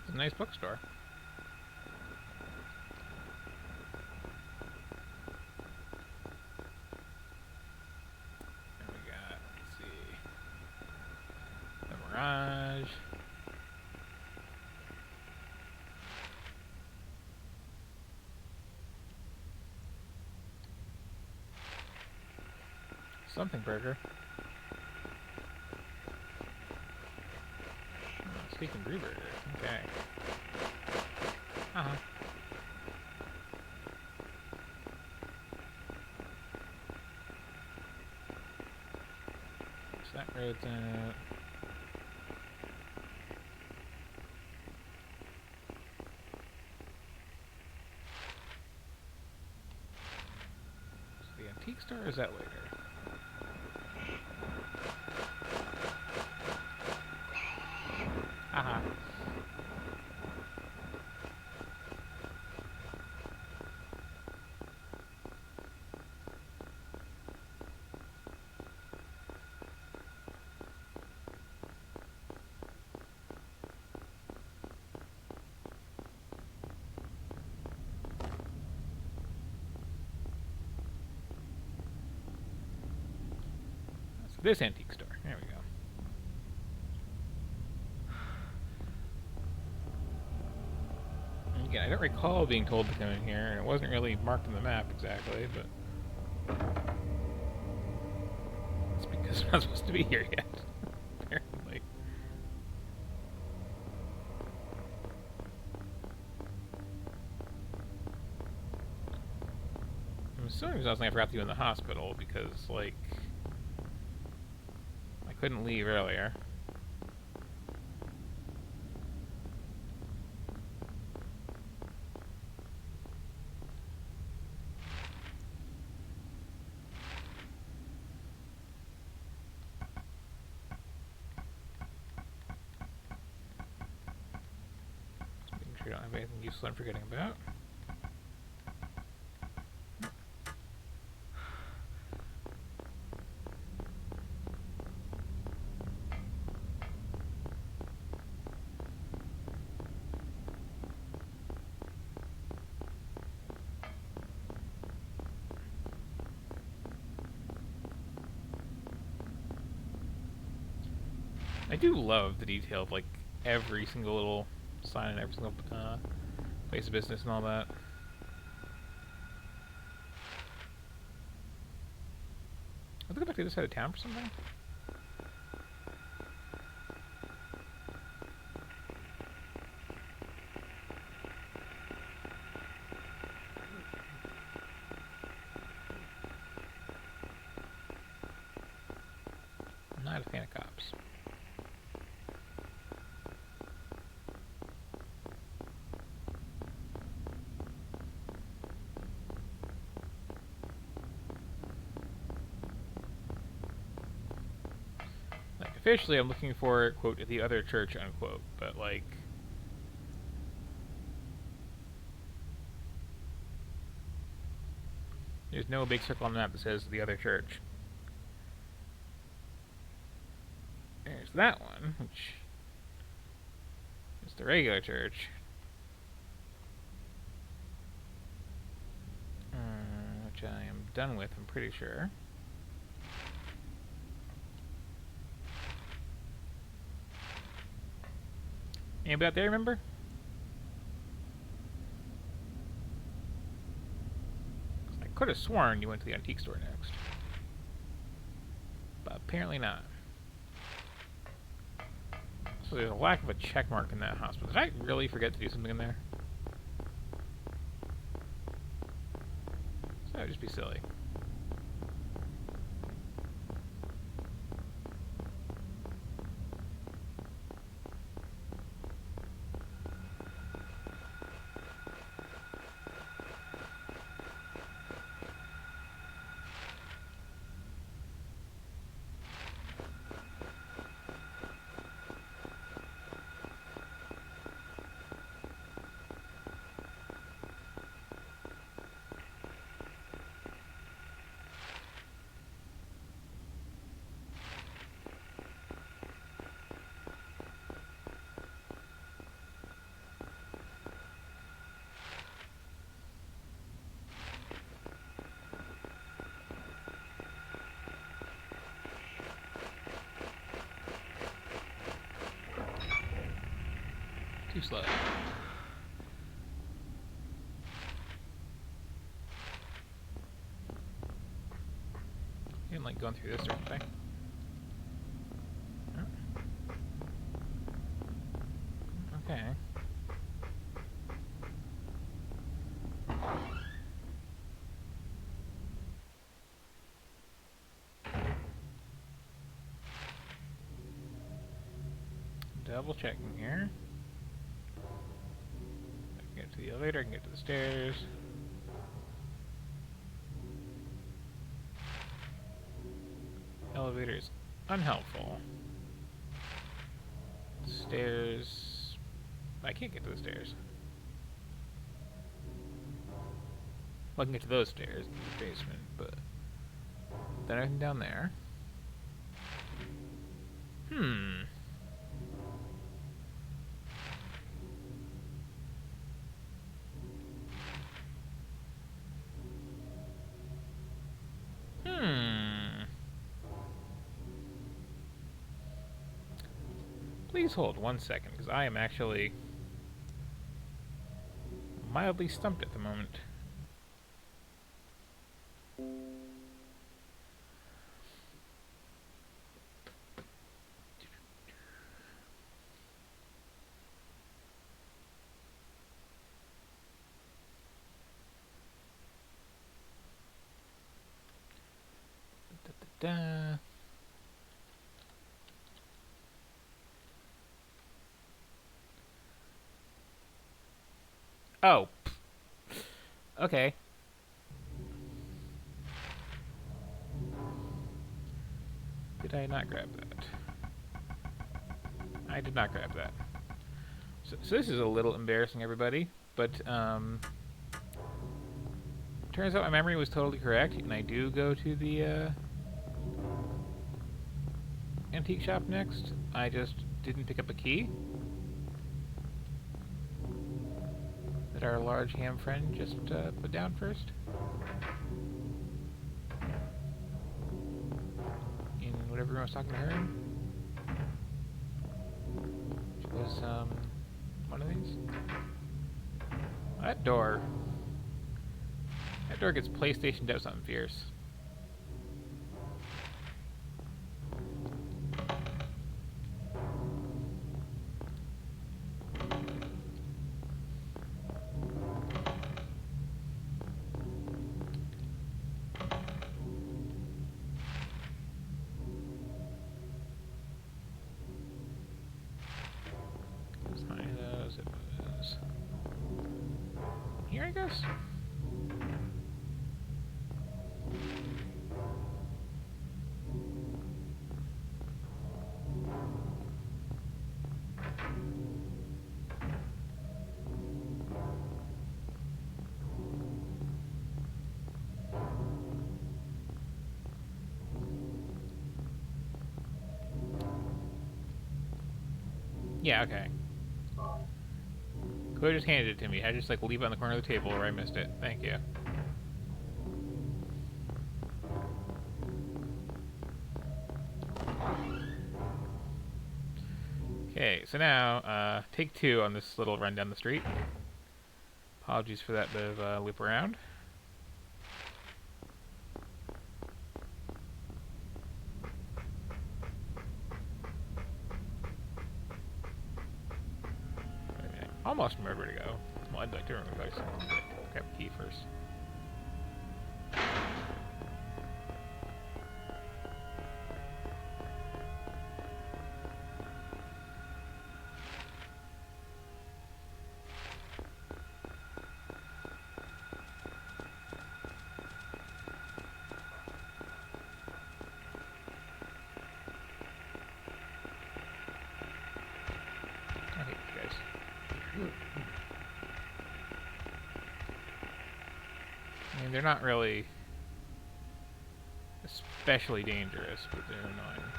It's a nice bookstore. And we got, let's see, the Mirage. Something burger. Oh, steak and brie burger. Okay. Uh-huh. So that road's in it. So the antique store, or is that later? Uh-huh. So this antique store. There we go. Again, I don't recall being told to come in here, and it wasn't really marked on the map exactly, but it's because I'm not supposed to be here yet, apparently. I'm assuming it was something I forgot to do in the hospital, because, like, I couldn't leave earlier. Sure I don't have anything useful I'm forgetting about. I do love the detail of, like, every single little sign and every single place of business and all that. Let's go back to the other side of town for something. I'm not a fan of cops. Officially, I'm looking for, quote, the other church, unquote, but, like, there's no big circle on the map that says the other church. There's there's that one, which is the regular church. Which I am done with, I'm pretty sure. Anybody out there remember? I could have sworn you went to the antique store next. But apparently not. So there's a lack of a check mark in that hospital. Did I really forget to do something in there? So that would just be silly. Too slow. I didn't like going through this or anything. Okay. Double checking here. I can get to the elevator, I can get to the stairs. Elevator is unhelpful. Stairs... I can't get to the stairs. Well, I can get to those stairs in the basement, but... then everything down there. Please hold 1 second, because I am actually mildly stumped at the moment. Da-da-da. Oh. Okay. Did I not grab that? I did not grab that. So this is a little embarrassing, everybody, but turns out my memory was totally correct, and I do go to the antique shop next. I just didn't pick up a key that our large ham friend just put down first. In whatever room I was talking to her in. Which was one of these. That door gets PlayStationed out something fierce. Here, I guess. Yeah, okay. Could have just handed it to me. I just like leave it on the corner of the table where I missed it. Thank you. Okay, so now, take two on this little run down the street. Apologies for that bit of loop around. Wait a minute. Almost remember where to go. Well, I'd like to remember if I grab the key first. I hate you guys. I mean, they're not really especially dangerous, but they're annoying.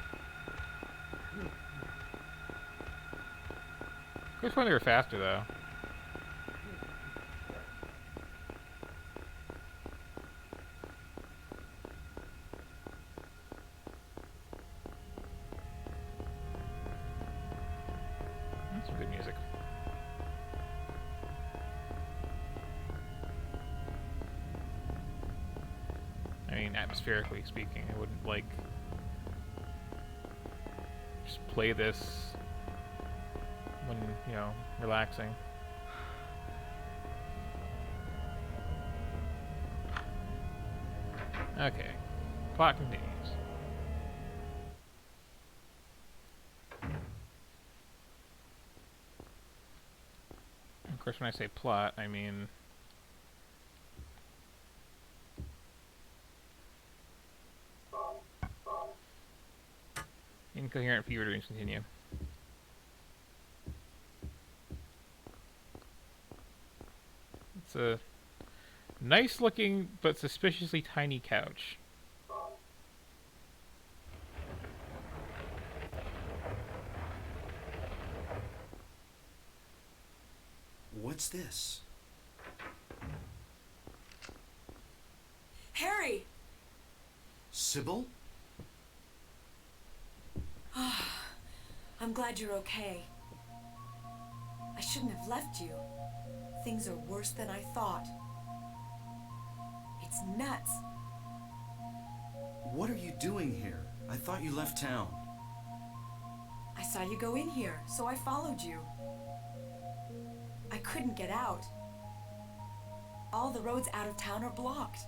Could have sworn they were faster, though. That's some good music. I mean, atmospherically speaking, I wouldn't like just play this when, you know, relaxing. Okay. Plot continues. Of course, when I say plot, I mean incoherent fever dreams continue. It's a nice looking but suspiciously tiny couch. What's this? Harry! Sybil? I'm glad you're okay. I shouldn't have left you. Things are worse than I thought. It's nuts. What are you doing here? I thought you left town. I saw you go in here, so I followed you. I couldn't get out. All the roads out of town are blocked.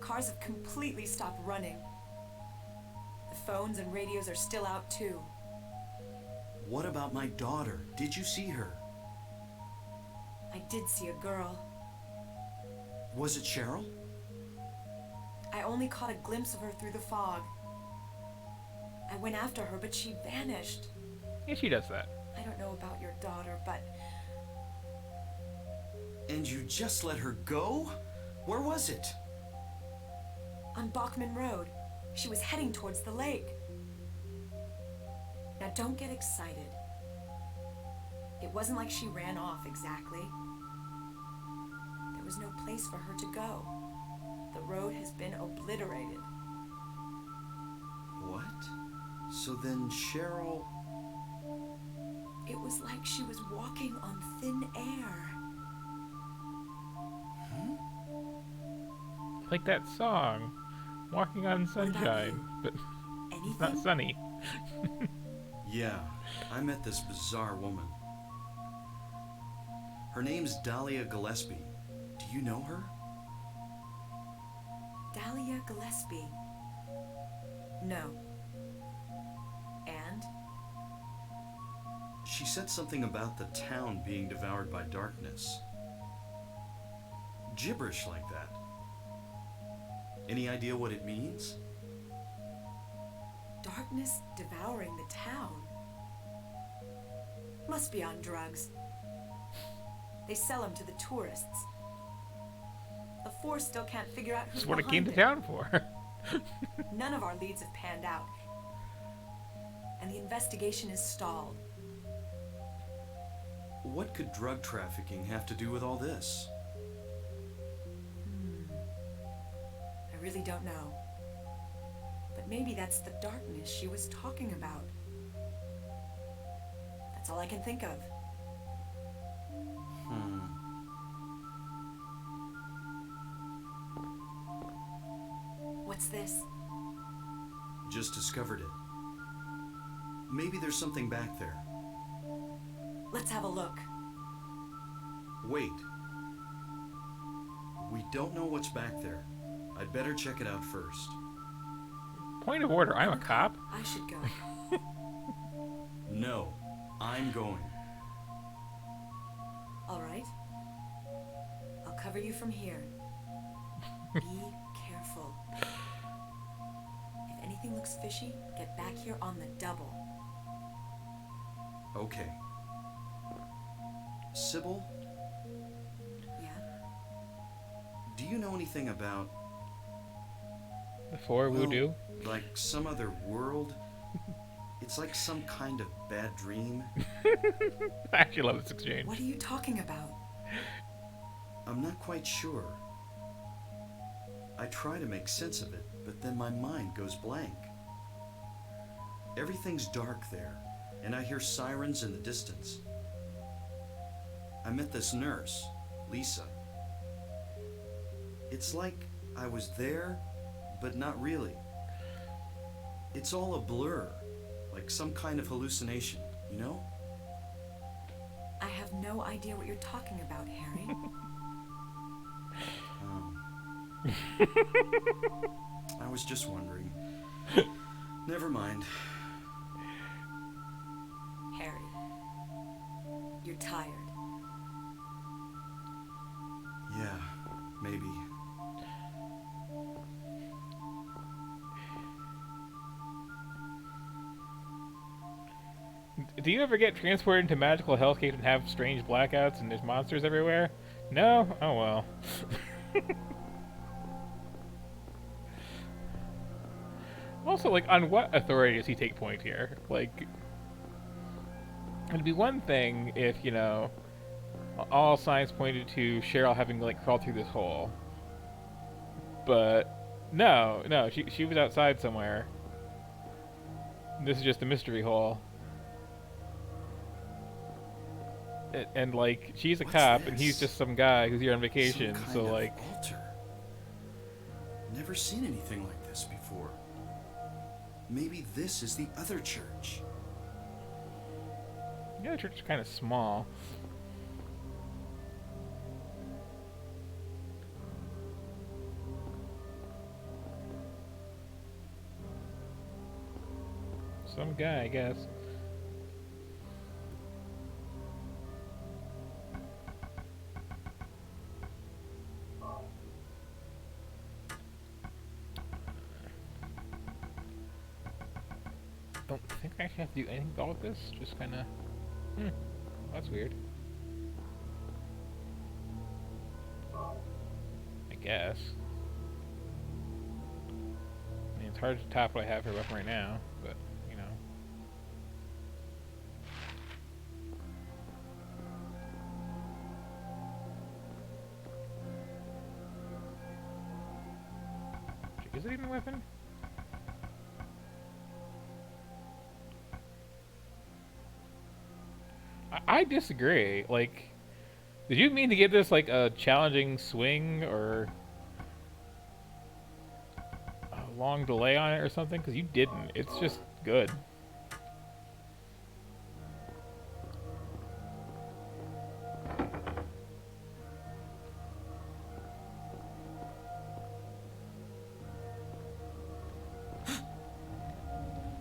Cars have completely stopped running. The phones and radios are still out too. What about my daughter? Did you see her? I did see a girl. Was it Cheryl? I only caught a glimpse of her through the fog. I went after her, but she vanished. Yeah, she does that. I don't know about your daughter, but And you just let her go? Where was it? on Bachman Road, she was heading towards the lake. Now don't get excited. It wasn't like she ran off exactly. There was no place for her to go. The road has been obliterated. What? So then Cheryl... It was like she was walking on thin air. Like that song, Walking on Sunshine, but it's not Anything? sunny. Yeah, I met this bizarre woman. Her name's Dahlia Gillespie. Do you know her? Dahlia Gillespie. No. And? She said something about the town being devoured by darkness. Gibberish like that. Any idea what it means? Darkness devouring the town. Must be on drugs. They sell them to the tourists. The force still can't figure out who's That's what it behind came to town for. None of our leads have panned out. And the investigation is stalled. What could drug trafficking have to do with all this? I really don't know. But maybe that's the darkness she was talking about. That's all I can think of. What's this? Just discovered it. Maybe there's something back there. Let's have a look. Wait. We don't know what's back there. I'd better check it out first. Point of order, I'm a cop. I should go. No, I'm going. All right. I'll cover you from here. Be careful. If anything looks fishy, get back here on the double. Okay. Sybil, Yeah? do you know anything about, Before well, voodoo. like some other world? It's like some kind of bad dream. I actually love this exchange. What are you talking about? I'm not quite sure. I try to make sense of it, but then my mind goes blank. Everything's dark there, and I hear sirens in the distance. I met this nurse, Lisa. It's like I was there, but not really. It's all a blur, like some kind of hallucination, you know? I have no idea what you're talking about, Harry. I was just wondering. Never mind. Harry, you're tired. Yeah, maybe. Do you ever get transported into magical hellscapes and have strange blackouts and there's monsters everywhere? No? Oh well. Also, like, on what authority does he take point here? Like, it'd be one thing if, you know, all signs pointed to Cheryl having, like, crawled through this hole. But, no, she was outside somewhere. This is just a mystery hole. And like, she's a What's cop, and this? he's just some guy who's here on vacation, Some kind so of like... altar. Never seen anything like this before. Maybe this is the other church. Yeah, the church is kind of small. Some guy, I guess. Don't think I actually have to do anything with all of this. Just kind of... that's weird. I guess. I mean, it's hard to top what I have for weapon right now, but, you know. Is it even a weapon? I disagree. Like, did you mean to give this like a challenging swing or a long delay on it or something? Because you didn't. It's just good.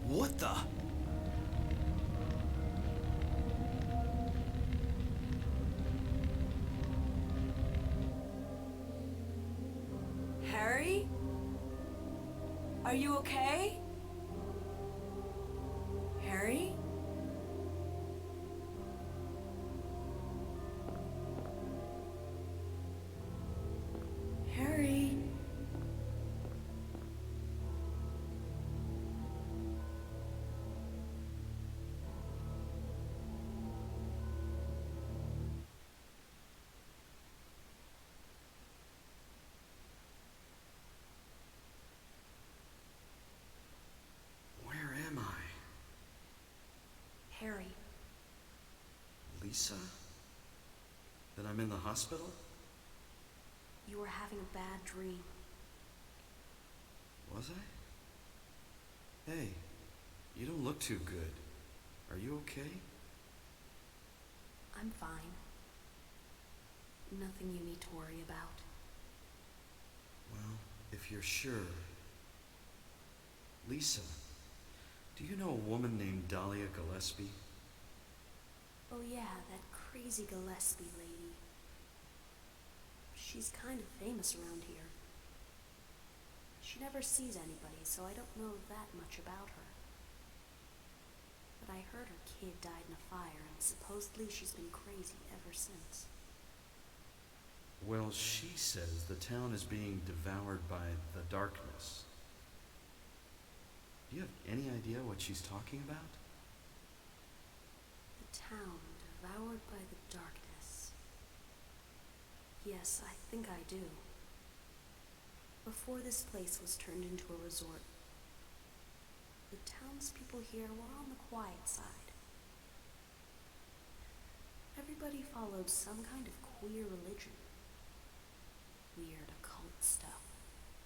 What the? Harry? Are you okay? Harry? Harry? Lisa? That I'm in the hospital? You were having a bad dream. Was I? Hey, you don't look too good. Are you okay? I'm fine. Nothing you need to worry about. Well, if you're sure. Lisa, do you know a woman named Dahlia Gillespie? Oh yeah, that crazy Gillespie lady. She's kind of famous around here. She never sees anybody, so I don't know that much about her. But I heard her kid died in a fire, and supposedly she's been crazy ever since. Well, she says the town is being devoured by the darkness. Do you have any idea what she's talking about? The town devoured by the darkness. Yes, I think I do. Before this place was turned into a resort, the townspeople here were on the quiet side. Everybody followed some kind of queer religion. Weird occult stuff.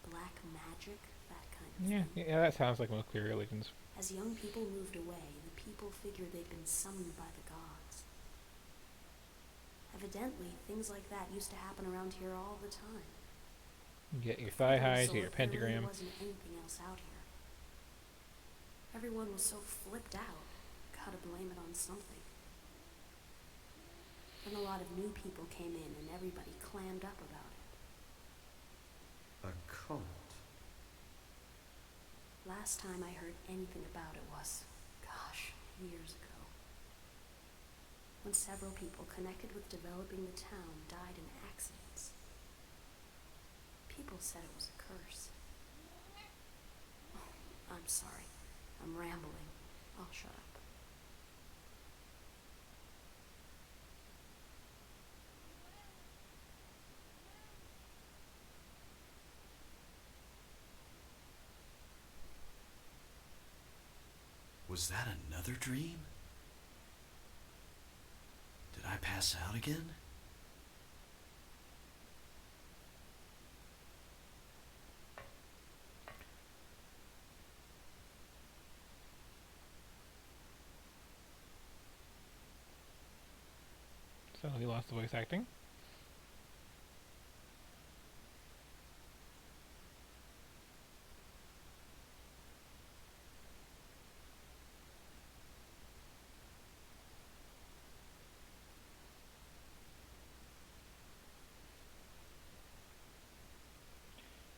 Black magic, that kind of thing. Yeah, that sounds like most clear religions. As young people moved away, the people figured they'd been summoned by the gods. Evidently, things like that used to happen around here all the time. You get your thigh highs, you get your There really pentagram. wasn't anything else out here. Everyone was so flipped out. Gotta blame it on something. Then a lot of new people came in and everybody clammed up about it. A cult. Last time I heard anything about it was, gosh, years ago. When several people connected with developing the town died in accidents. People said it was a curse. Oh, I'm sorry. I'm rambling. I'll shut up. Was that another dream? Did I pass out again? So he lost the voice acting.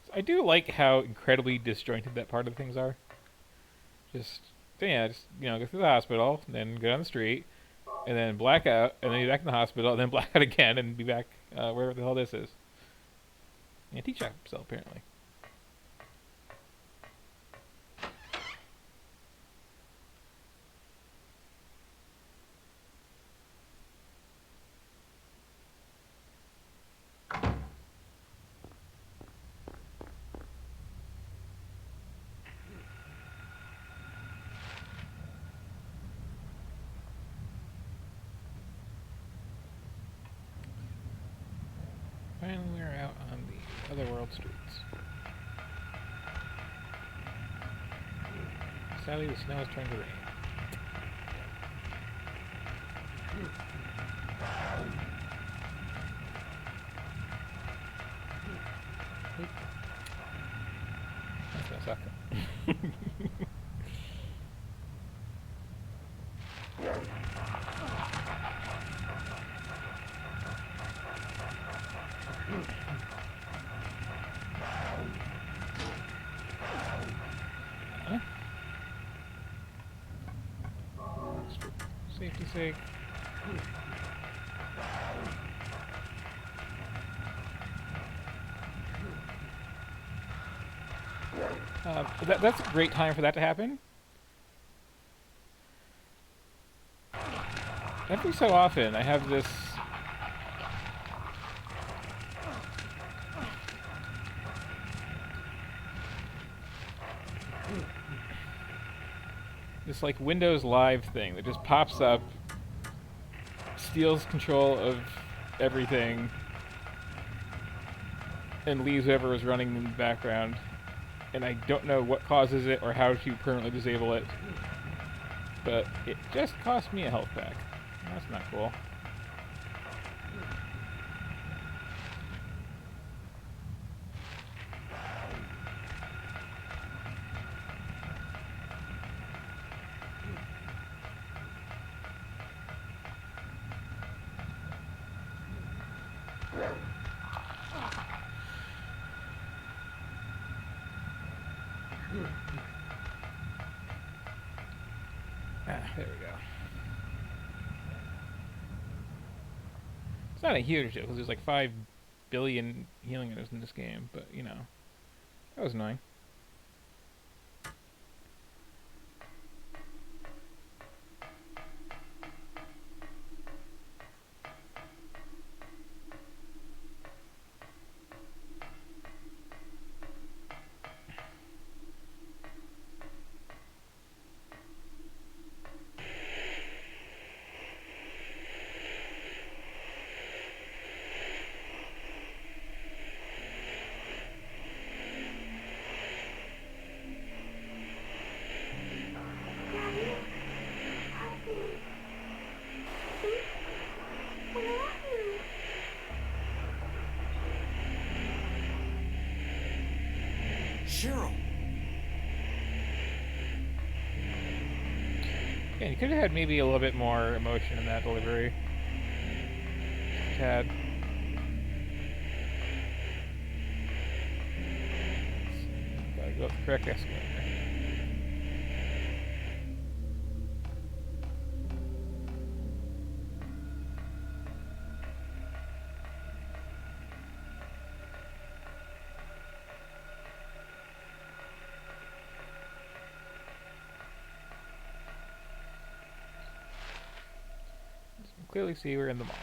So I do like how incredibly disjointed that part of things are. Just go through the hospital, then go down the street, and then black out, and then be back in the hospital, and then black out again, and be back wherever the hell this is. Antique shop sale, apparently. Finally, we're out on the otherworld streets. Sadly, the snow has turned to rain. Oop. That's gonna suck. Safety sake. That's a great time for that to happen. Every so often, I have this like Windows Live thing that just pops up steals control of everything and leaves whoever is running in the background. And I don't know what causes it or how to permanently disable it. But it just cost me a health pack. That's not cool. There we go. It's not a huge deal because there's like 5 billion healing items in this game, but you know, that was annoying. Cheryl! Yeah, you could have had maybe a little bit more emotion in that delivery. Tad. Gotta go up the correct escalator. Clearly see we're in the mall.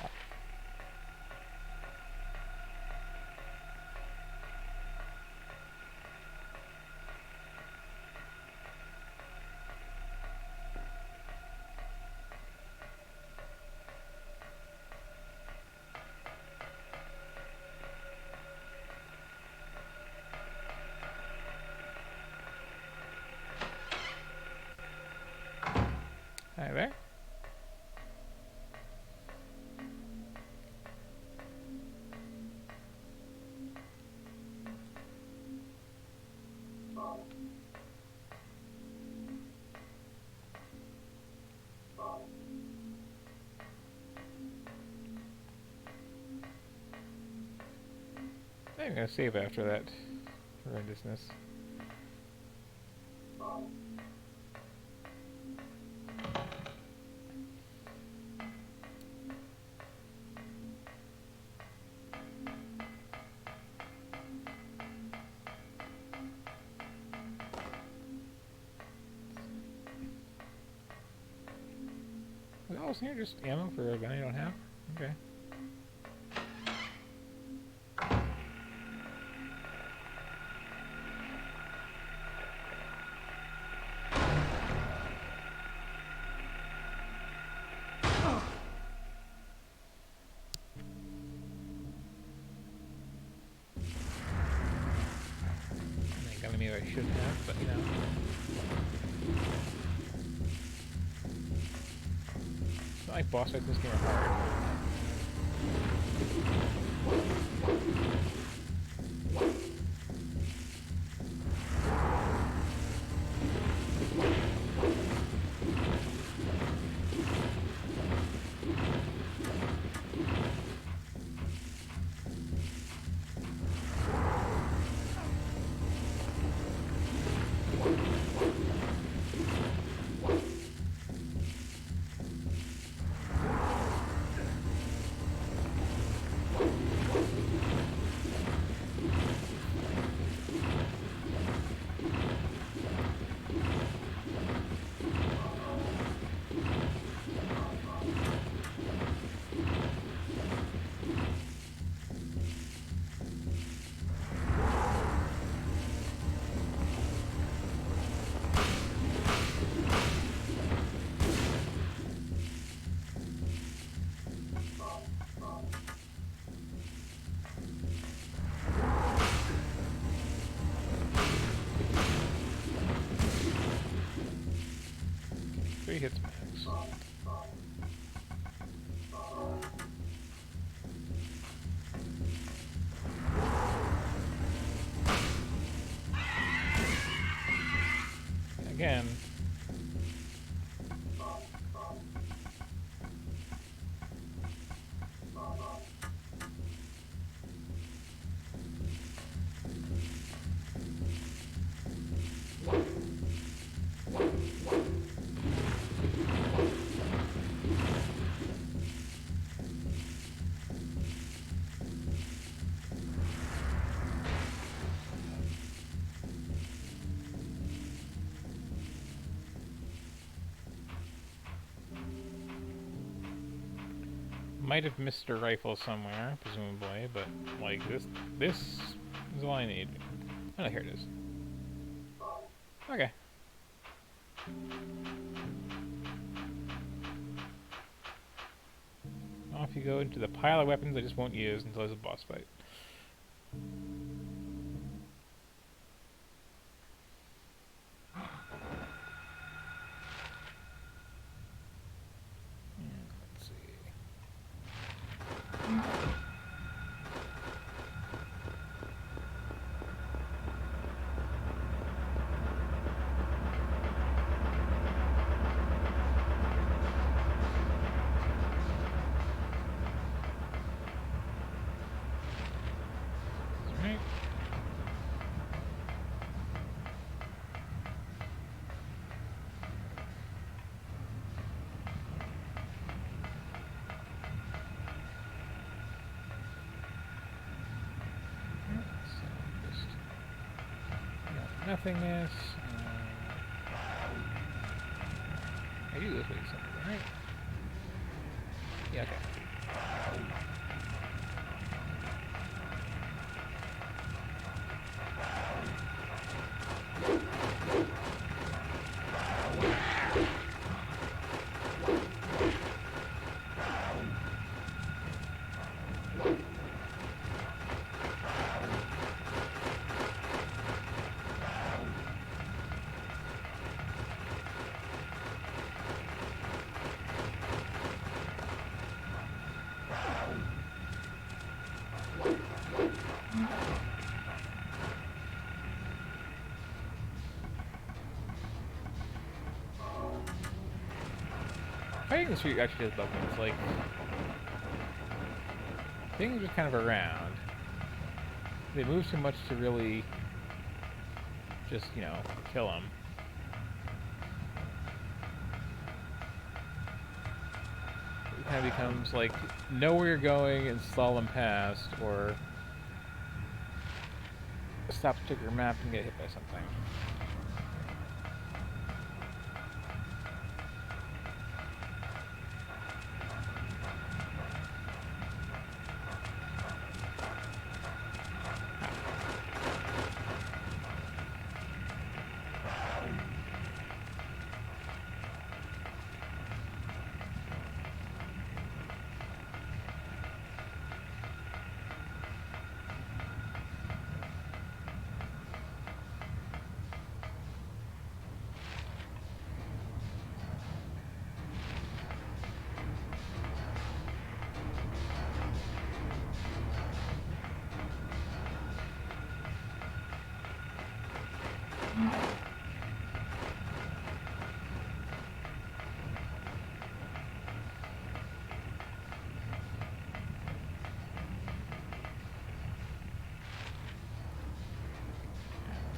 Hi there. I'm gonna save after that horrendousness. Oh, is here just ammo for a gun I don't have? Okay. Maybe I should have, but you know. It's not like boss fights in this game are hard. again. Might have missed a rifle somewhere, presumably, but like this is all I need. Oh, here it is. Okay. Off you go into the pile of weapons I just won't use until there's a boss fight. Let's see. Alright. So just nothingness. I do this way something, right? Yeah, okay. Fighting the street actually does bug me. It's like things are kind of around. They move too much to really just, you know, kill them. It kind of becomes like know where you're going and slalom past, or stop to check your map and get hit by something.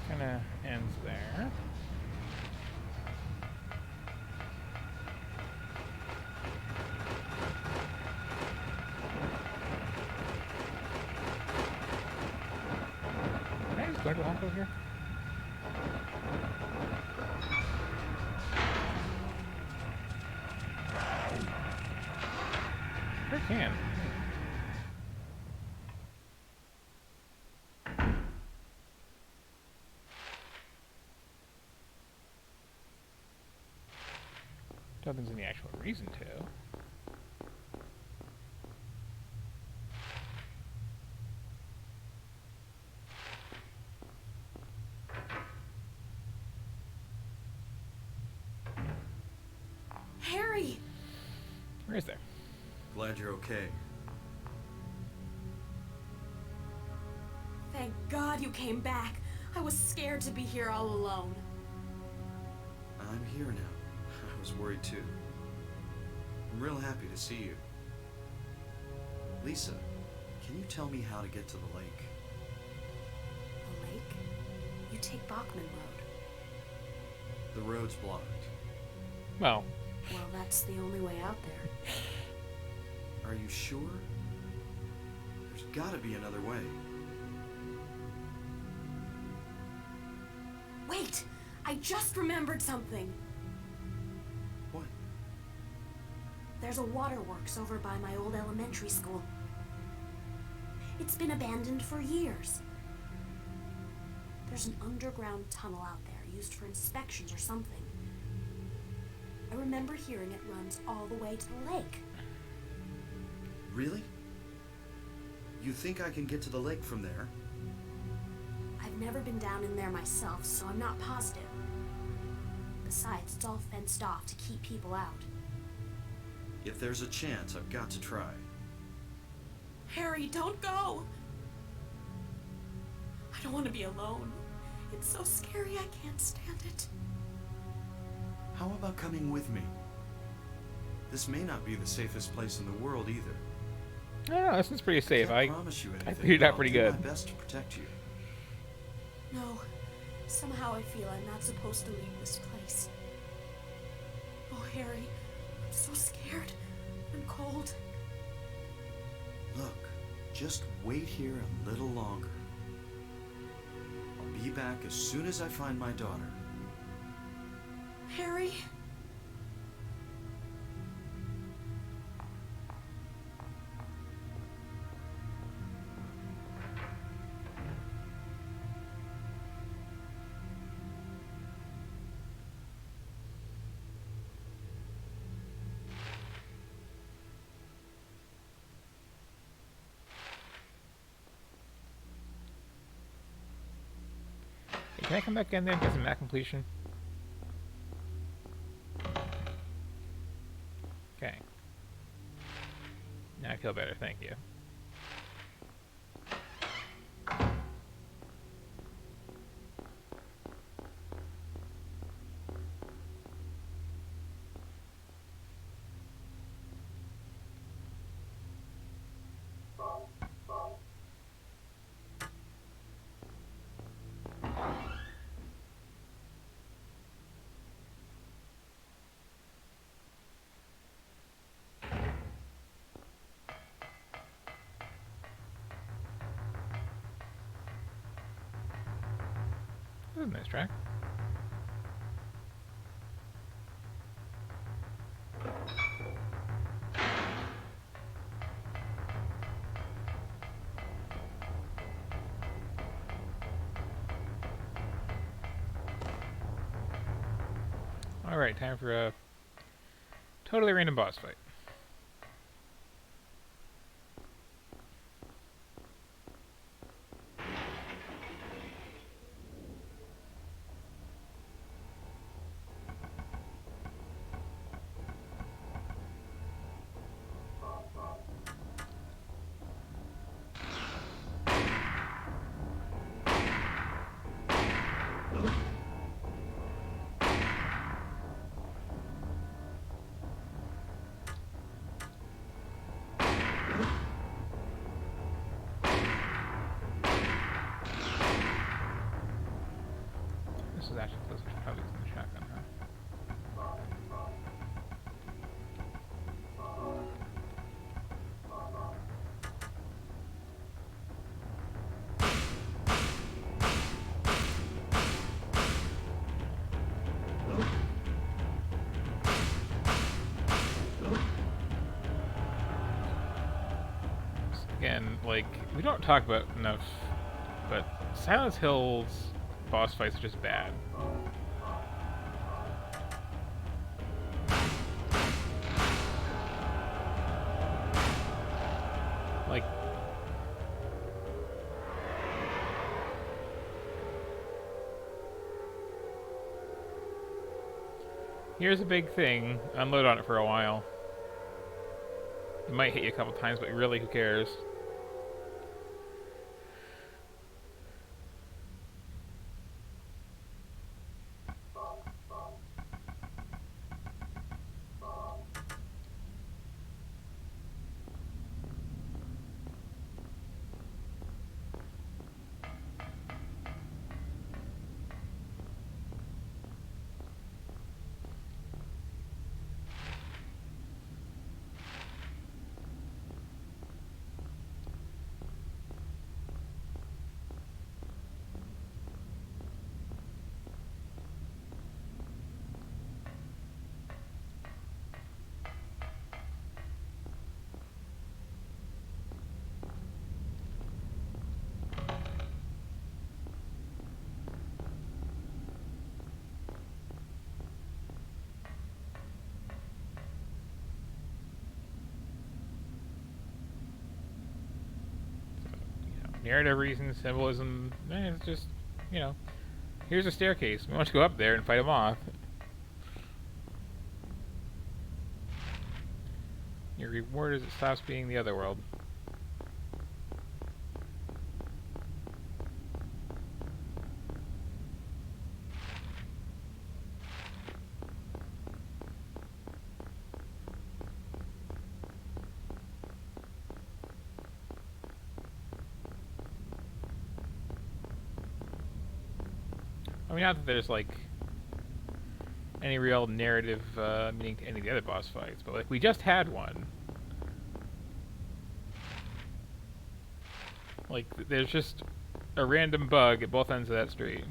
Kind of ends there. Can I just go to the hospital here? Sure can. Don't think there's any actual reason to. Harry! Where is there? Glad you're okay. Thank God you came back. I was scared to be here all alone. I'm here now. I was worried too. I'm real happy to see you. Lisa, can you tell me how to get to the lake? The lake? You take Bachman Road. The road's blocked. Well, Well, that's the only way out there. Are you sure? There's gotta be another way. Wait! I just remembered something! What? There's a waterworks over by my old elementary school. It's been abandoned for years. There's an underground tunnel out there used for inspections or something. I remember hearing it runs all the way to the lake. Really? You think I can get to the lake from there? I've never been down in there myself, so I'm not positive. Besides, it's all fenced off to keep people out. If there's a chance, I've got to try. Harry, don't go! I don't want to be alone. It's so scary, I can't stand it. How about coming with me? This may not be the safest place in the world either. I don't know, this is pretty safe. Can't promise you anything, figured it out but pretty I'll good. do my best to protect you. No, somehow I feel I'm not supposed to leave this place. Oh, Harry, I'm so scared and cold. Look, just wait here a little longer. I'll be back as soon as I find my daughter. Harry? Hey, can I come back in there and get some map completion? Okay. Now I feel better, thank you. That was a nice track. Alright, time for a totally random boss fight. This is actually closer to probably using the shotgun, huh? Again, like, we don't talk about enough, but Silent Hill's boss fights are just bad. Like, here's a big thing, unload on it for a while. It might hit you a couple times, but really, who cares? narrative reasons, symbolism. It's just, you know, here's a staircase. We want to go up there and fight them off. Your reward is it stops being the other world. I mean, not that there's like any real narrative meaning to any of the other boss fights, but like we just had one. Like there's just a random bug at both ends of that street.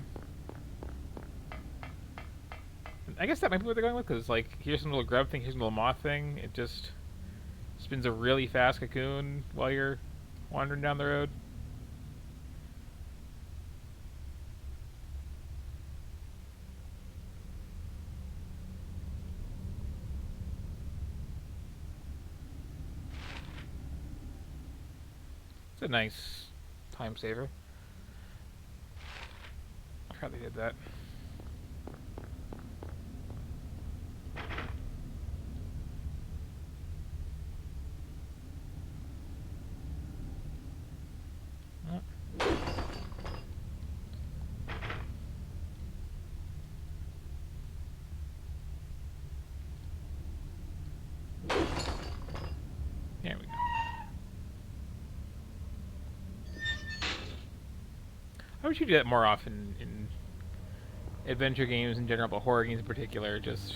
I guess that might be what they're going with, because like here's some little grub thing, here's a little moth thing. It just spins a really fast cocoon while you're wandering down the road. It's a nice time saver. I forgot they did that. There we go. I wish you do that more often in adventure games in general, but horror games in particular. Just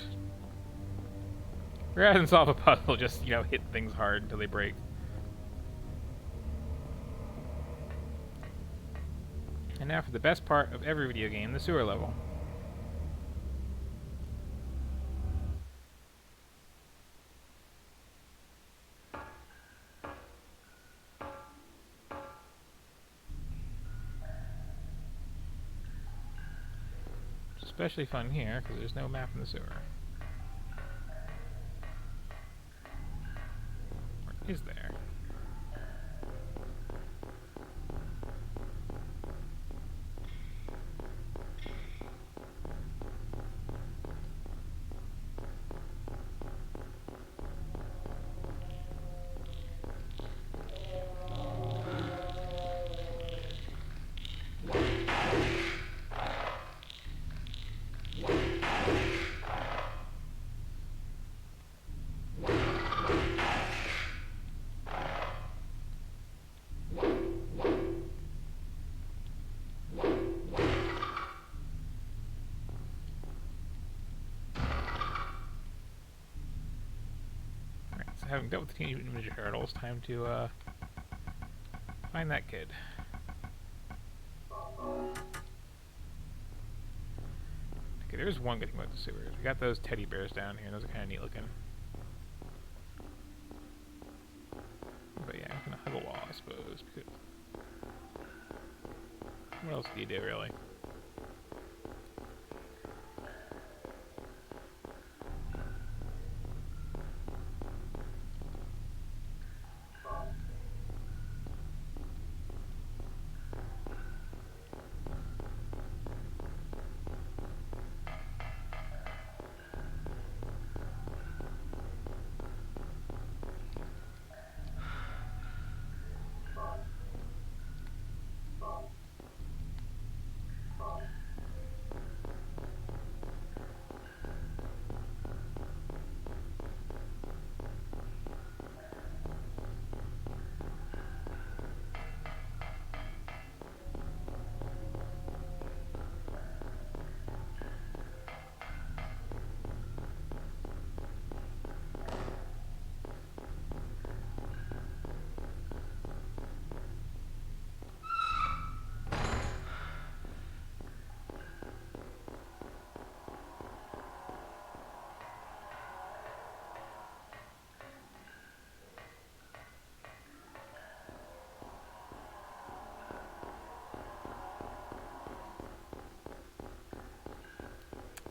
rather than solve a puzzle, just, you know, hit things hard until they break. And now for the best part of every video game, the sewer level. It's especially fun here because there's no map in the sewer. Or is there? Having dealt with the Teenage Mutant Ninja Turtles, time to find that kid. Okay, there's one good thing about the sewers. We got those teddy bears down here. Those are kind of neat looking. But yeah, I'm gonna hug a wall, I suppose. Because what else do you do, really?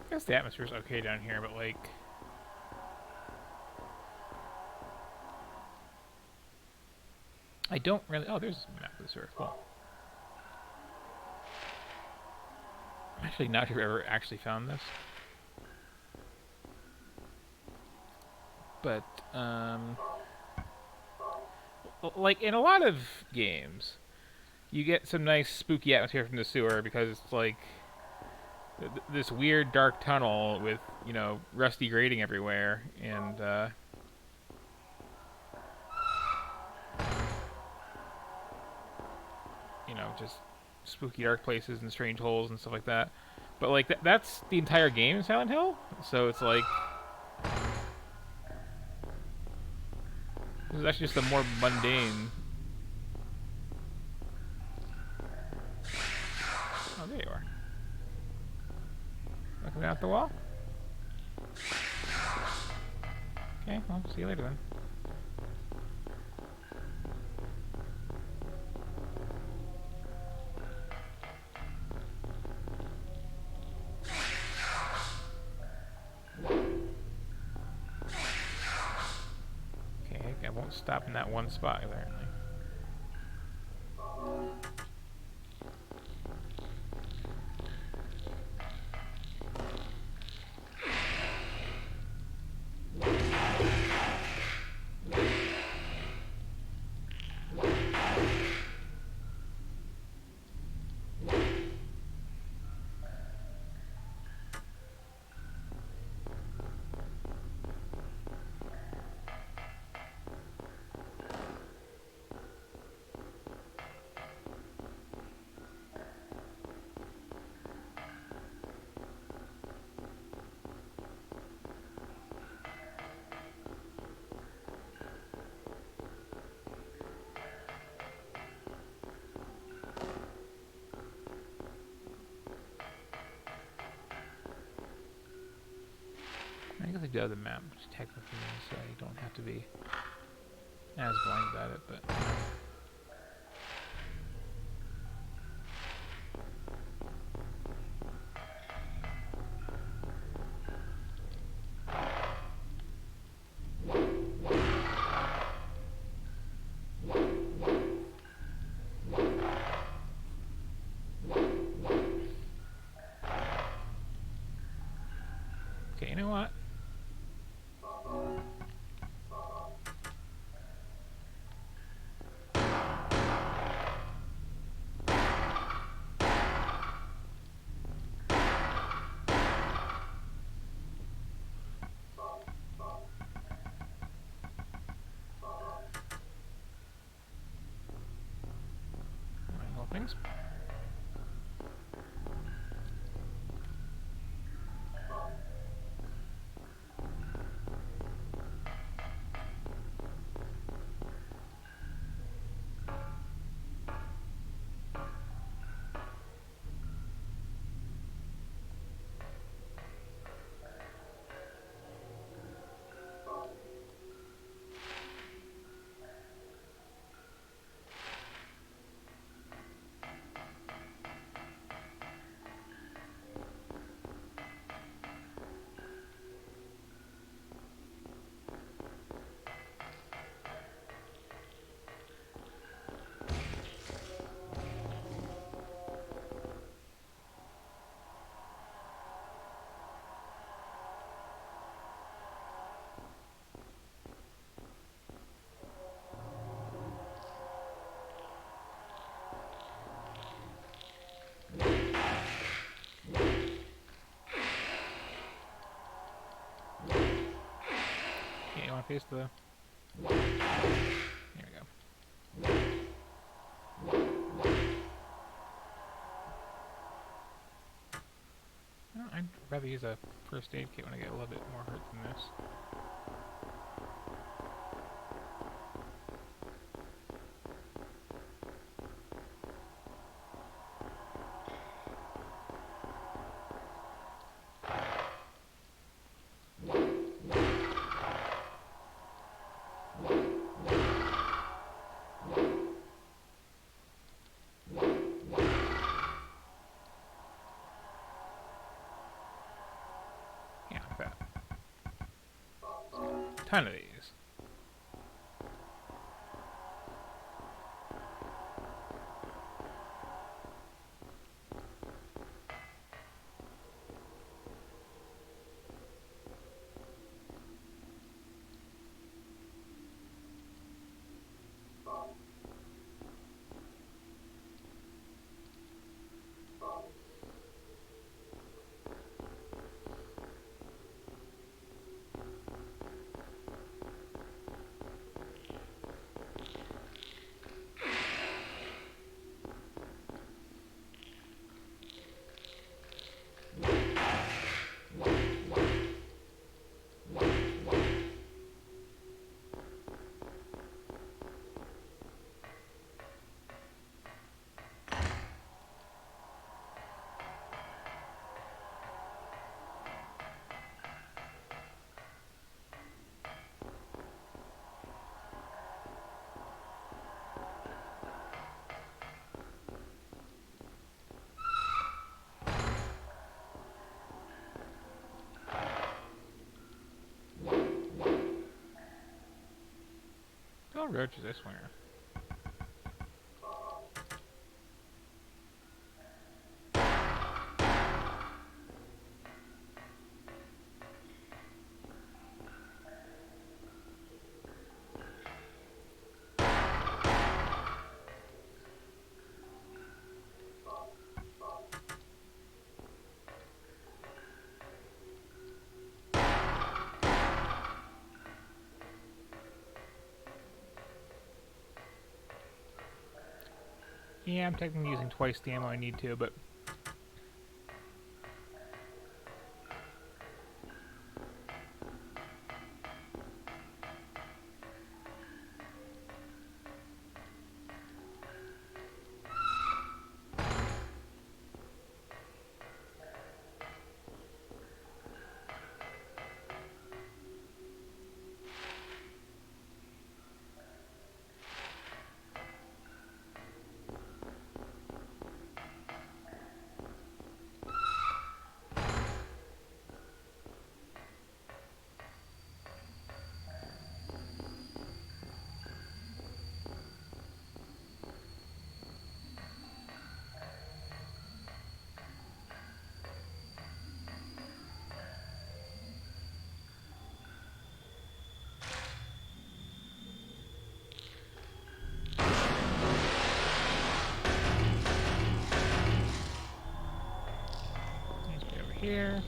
I guess the atmosphere's okay down here, but like... I don't really... Oh, there's a map of the sewer. Cool. I'm actually not sure if I've ever actually found this. But, like in a lot of games, you get some nice spooky atmosphere from the sewer because it's like this weird dark tunnel with, you know, rusty grating everywhere, and you know, just spooky dark places and strange holes and stuff like that. But like that's the entire game in Silent Hill, so it's like this is actually just a more mundane. Oh, there you are. Coming out the wall? Okay, well, see you later then. Okay, I won't stop in that one spot, apparently. I guess I do have the map, which technically means so you don't have to be as blind about it, but... Okay, you know what? All things. Okay, you want to face the... Here we go. Well, I'd rather use a first aid kit when I get a little bit more hurt than this. Yeah, like that. Ton of these. What roach is this one? Yeah, I'm technically using twice the ammo I need to, but... Let's get over here.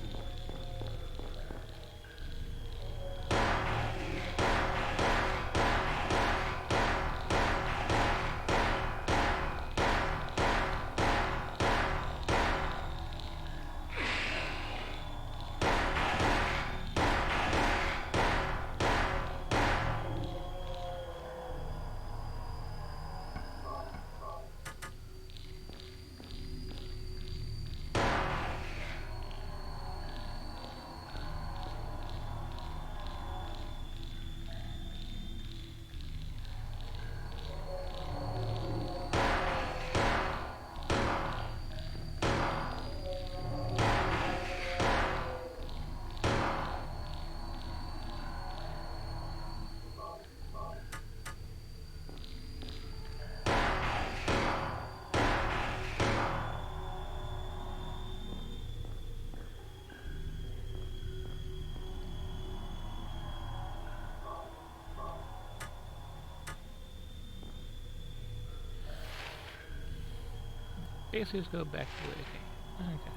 Basically, just go back to the way it came. Okay.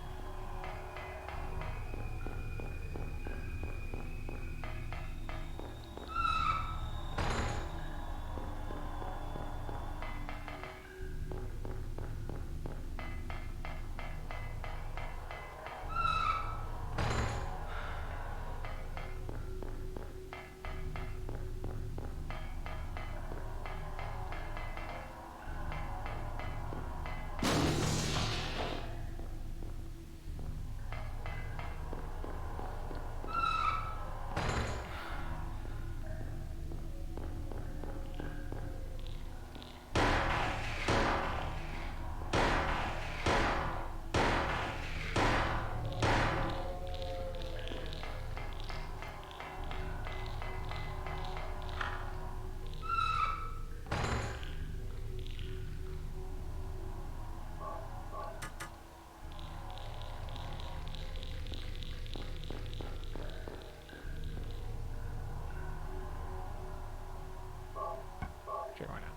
Sure, why not?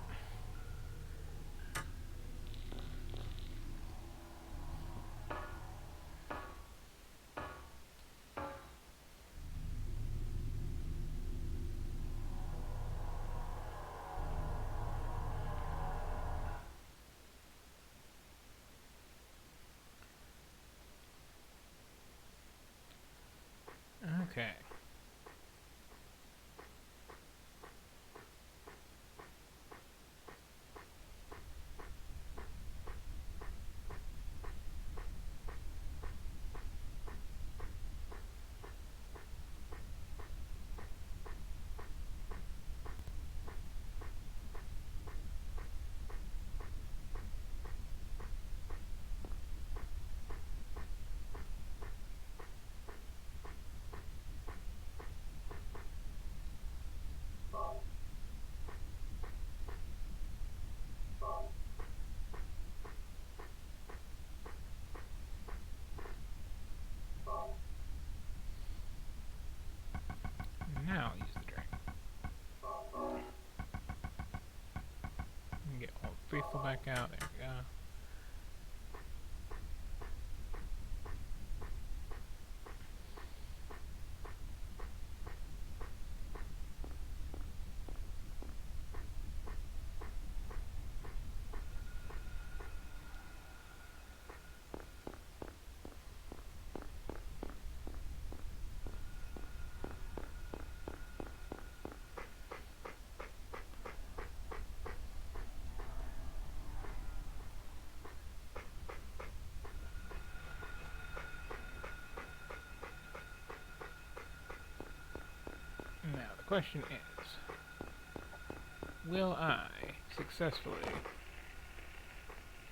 Okay. Faithful back out. There we go. Now the question is, will I successfully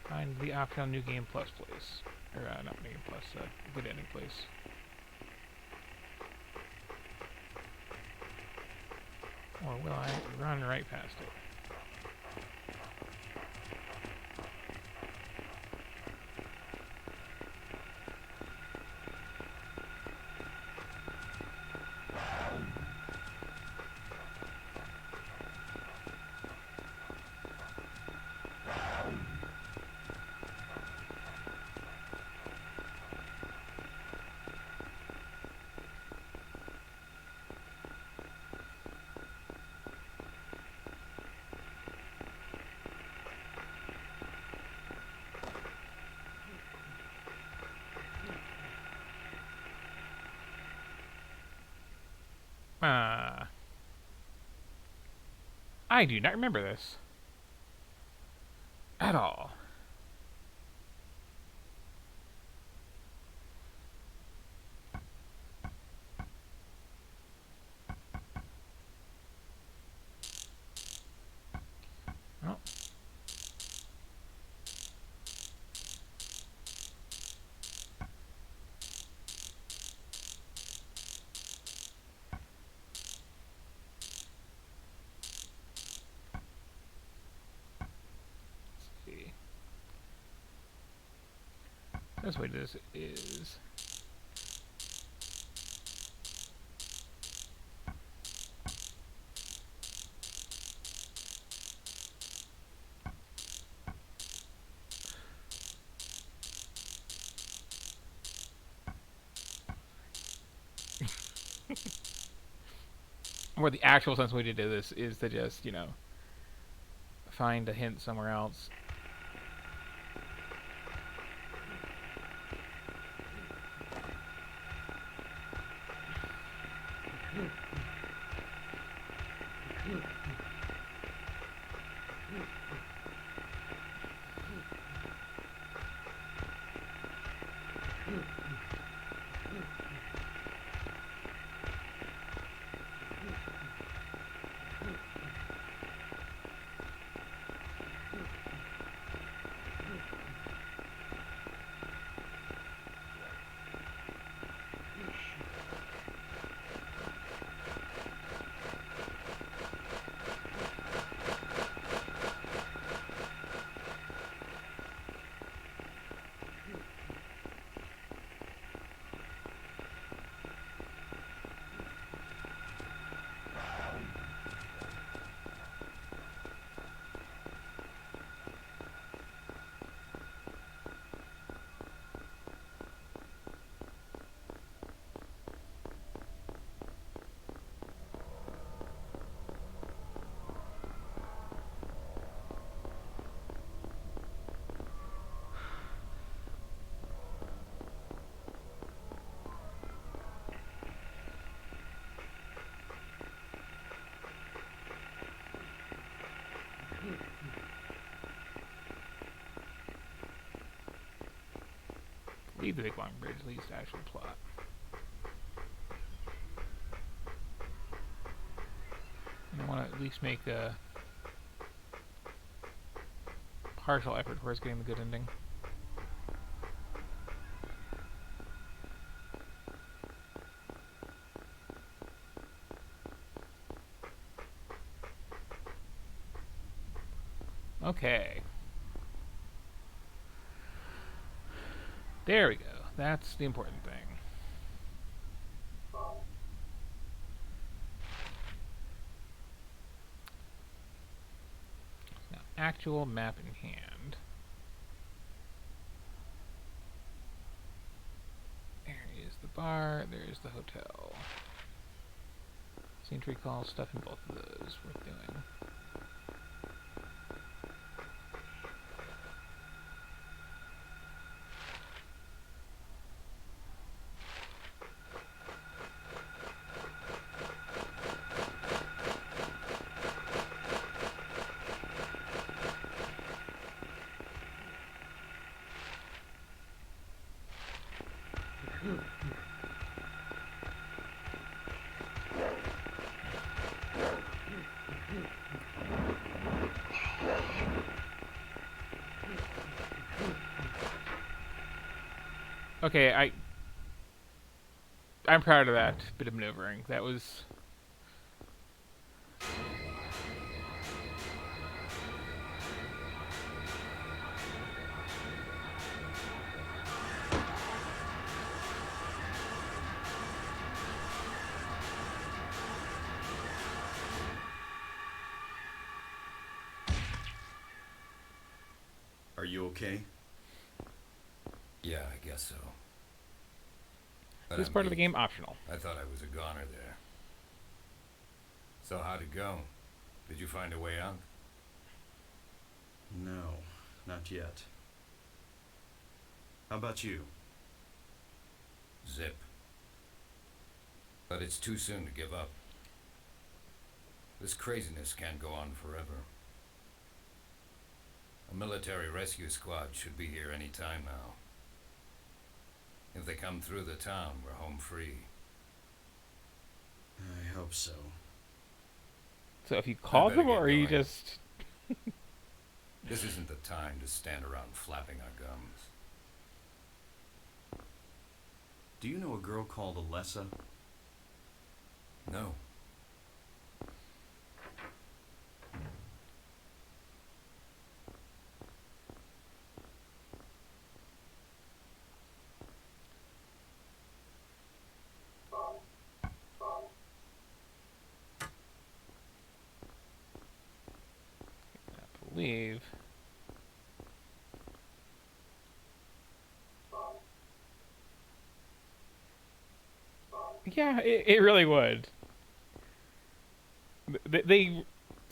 find the optional New Game Plus place? Or not New Game Plus, Good Ending place. Or will I run right past it? I do not remember this. At all. Well. This way this is or the actual sense way to do this is to just, you know, find a hint somewhere else. The big long bridge leads to actual plot. And I want to at least make a partial effort towards getting the good ending. Okay. There we go. That's the important thing. Now, actual map in hand. There is the bar, there's the hotel. Seem to recall stuff in both of those worth doing. Okay, I'm proud of that bit of maneuvering. That was... Are you okay? Yeah, I guess so. But This I'm part of the beat. game optional. I thought I was a goner there. So how'd it go? Did you find a way out? No, not yet. How about you? Zip. But it's too soon to give up. This craziness can't go on forever. A military rescue squad should be here any time now. If they come through the town, we're home free. I hope so. So if you called better them, or get are you going. just... This isn't the time to stand around flapping our gums. Do you know a girl called Alessa? No. I believe... Yeah, it really would.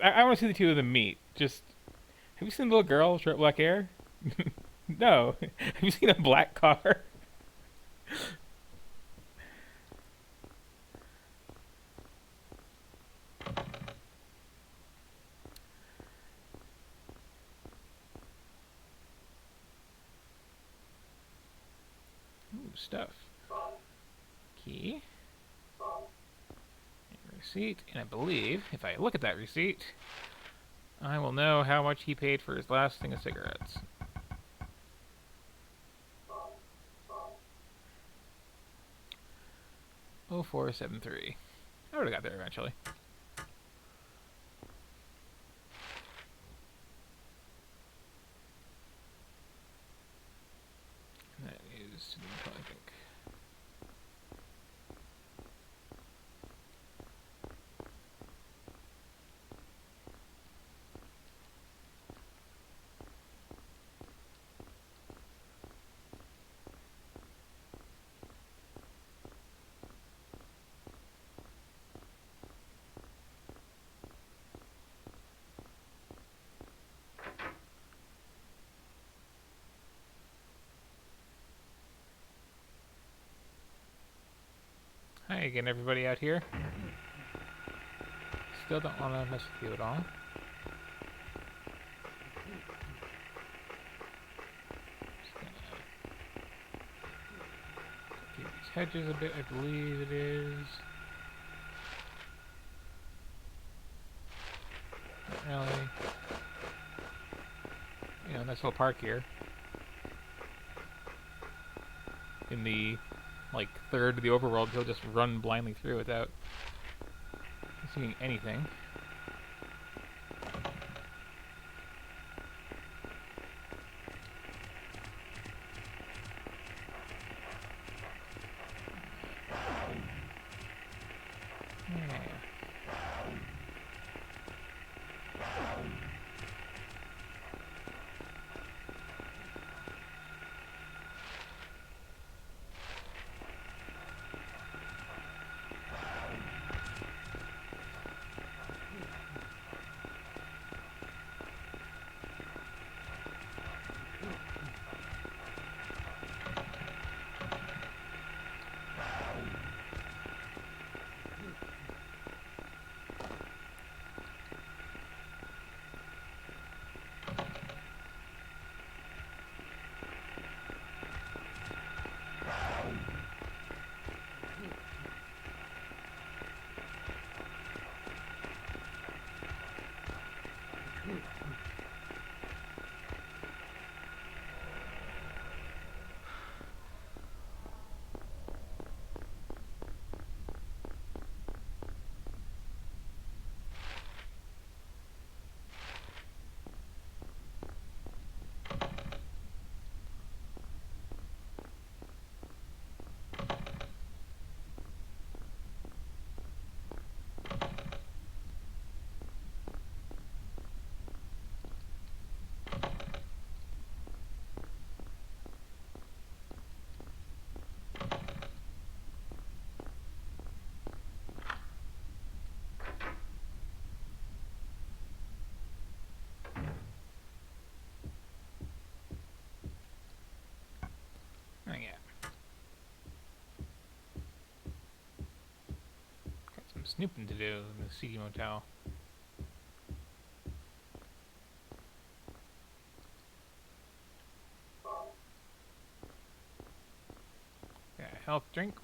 I want to see the two of them meet. Just, have you seen a little girl with short black hair? No. Have you seen a black car? Ooh, stuff. Key. And receipt. And I believe, if I look at that receipt, I will know how much he paid for his last thing of cigarettes. Oh, 0473. I would have got there eventually. And that is to the hotel, I think. Hi again, everybody out here. Still don't want to mess with you at all. Just gonna keep these hedges a bit, I believe it is. Not really. You know, nice little park here. In the, like, third of the overworld, he'll just run blindly through without seeing anything. Yeah. snooping to do in the seedy motel. Got a health drink.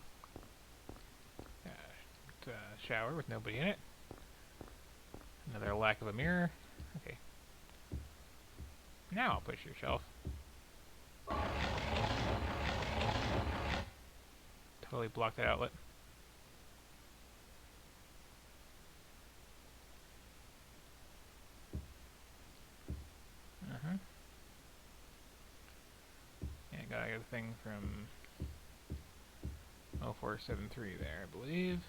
Got a shower with nobody in it. Another lack of a mirror. Okay. Now I'll push your shelf. Totally block that outlet. Yeah, got a thing from 0473 there, I believe.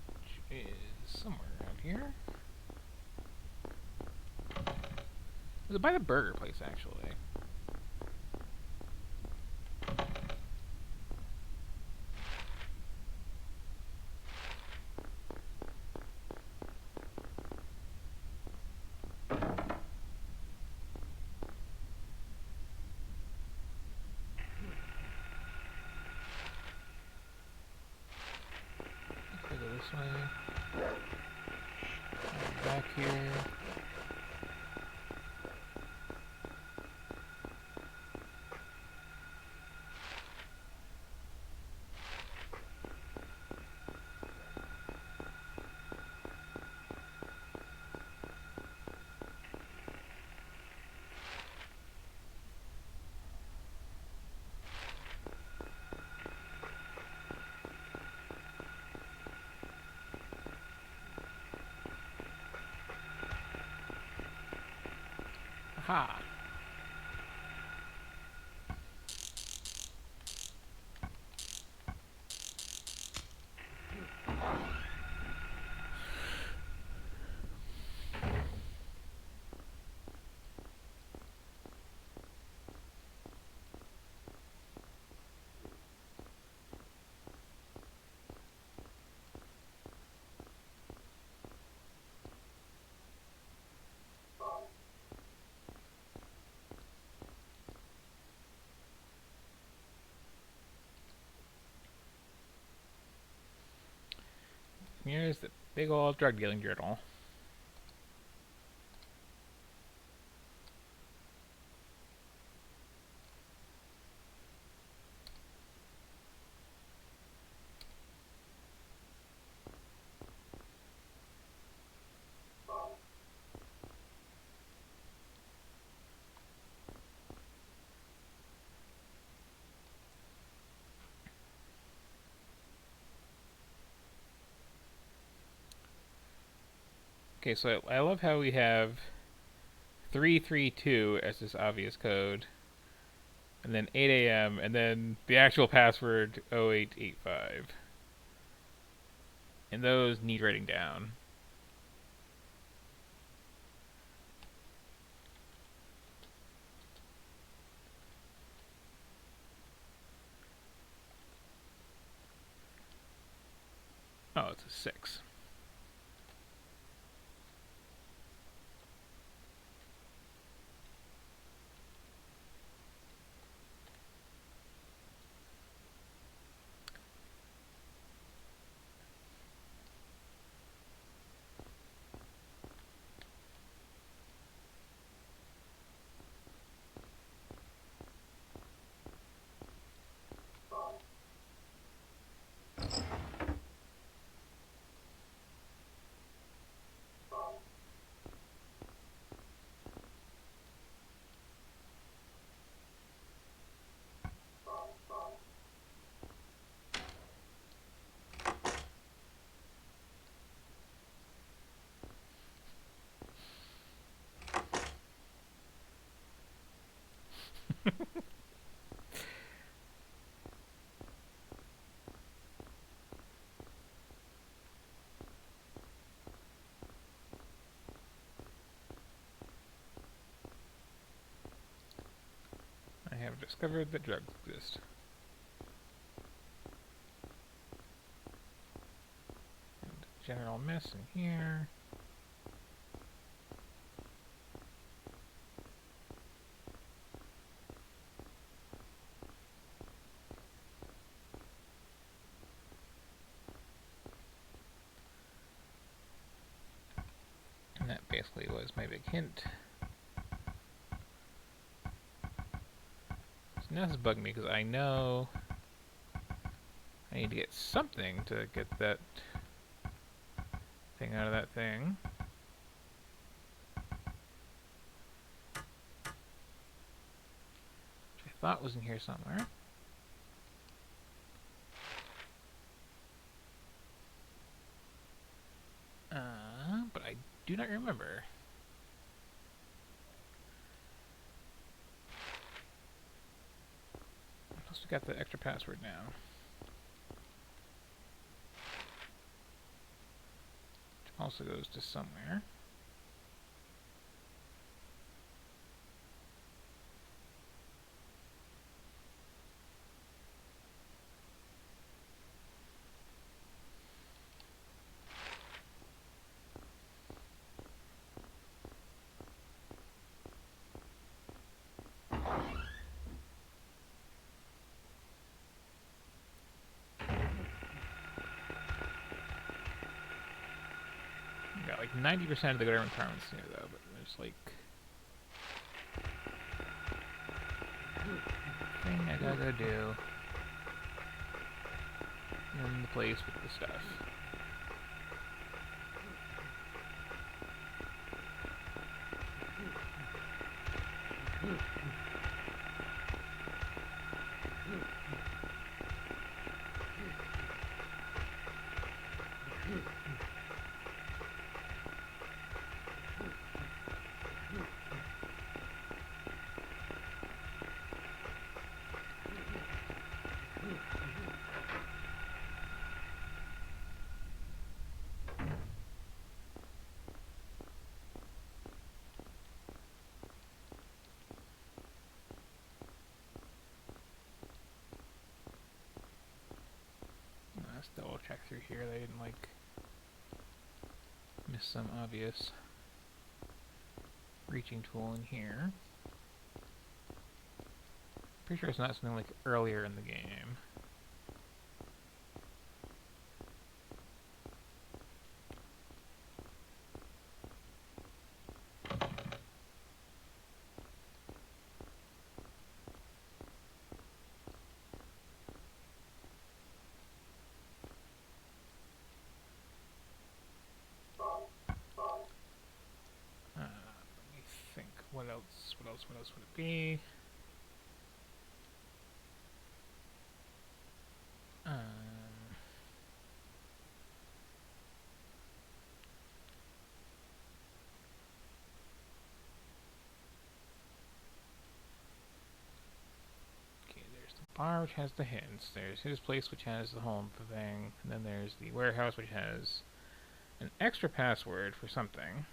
Which is somewhere around here. Was it by the burger place, actually? If I go this way. Back here. Aha! Here's the big old drug dealing journal. Okay, so I love how we have 332 as this obvious code, and then 8 a.m., and then the actual password 0885. And those need writing down. Oh, it's a 6. I have discovered that drugs exist. And general mess in here. And that basically was my big hint. So now this is bugging me because I know I need to get something to get that thing out of that thing. Which I thought was in here somewhere. But I do not remember. Plus we got the extra password now. Which also goes to somewhere. Got like 90% of the government requirements here though, but there's like thing I gotta do in the place with the stuff. Let's double check through here that I didn't like miss some obvious reaching tool in here. Pretty sure it's not something like earlier in the game. Let me think. What else? What else would it be? Okay, there's the bar, which has the hints. There's his place, which has the home thing. And then there's the warehouse, which has an extra password for something.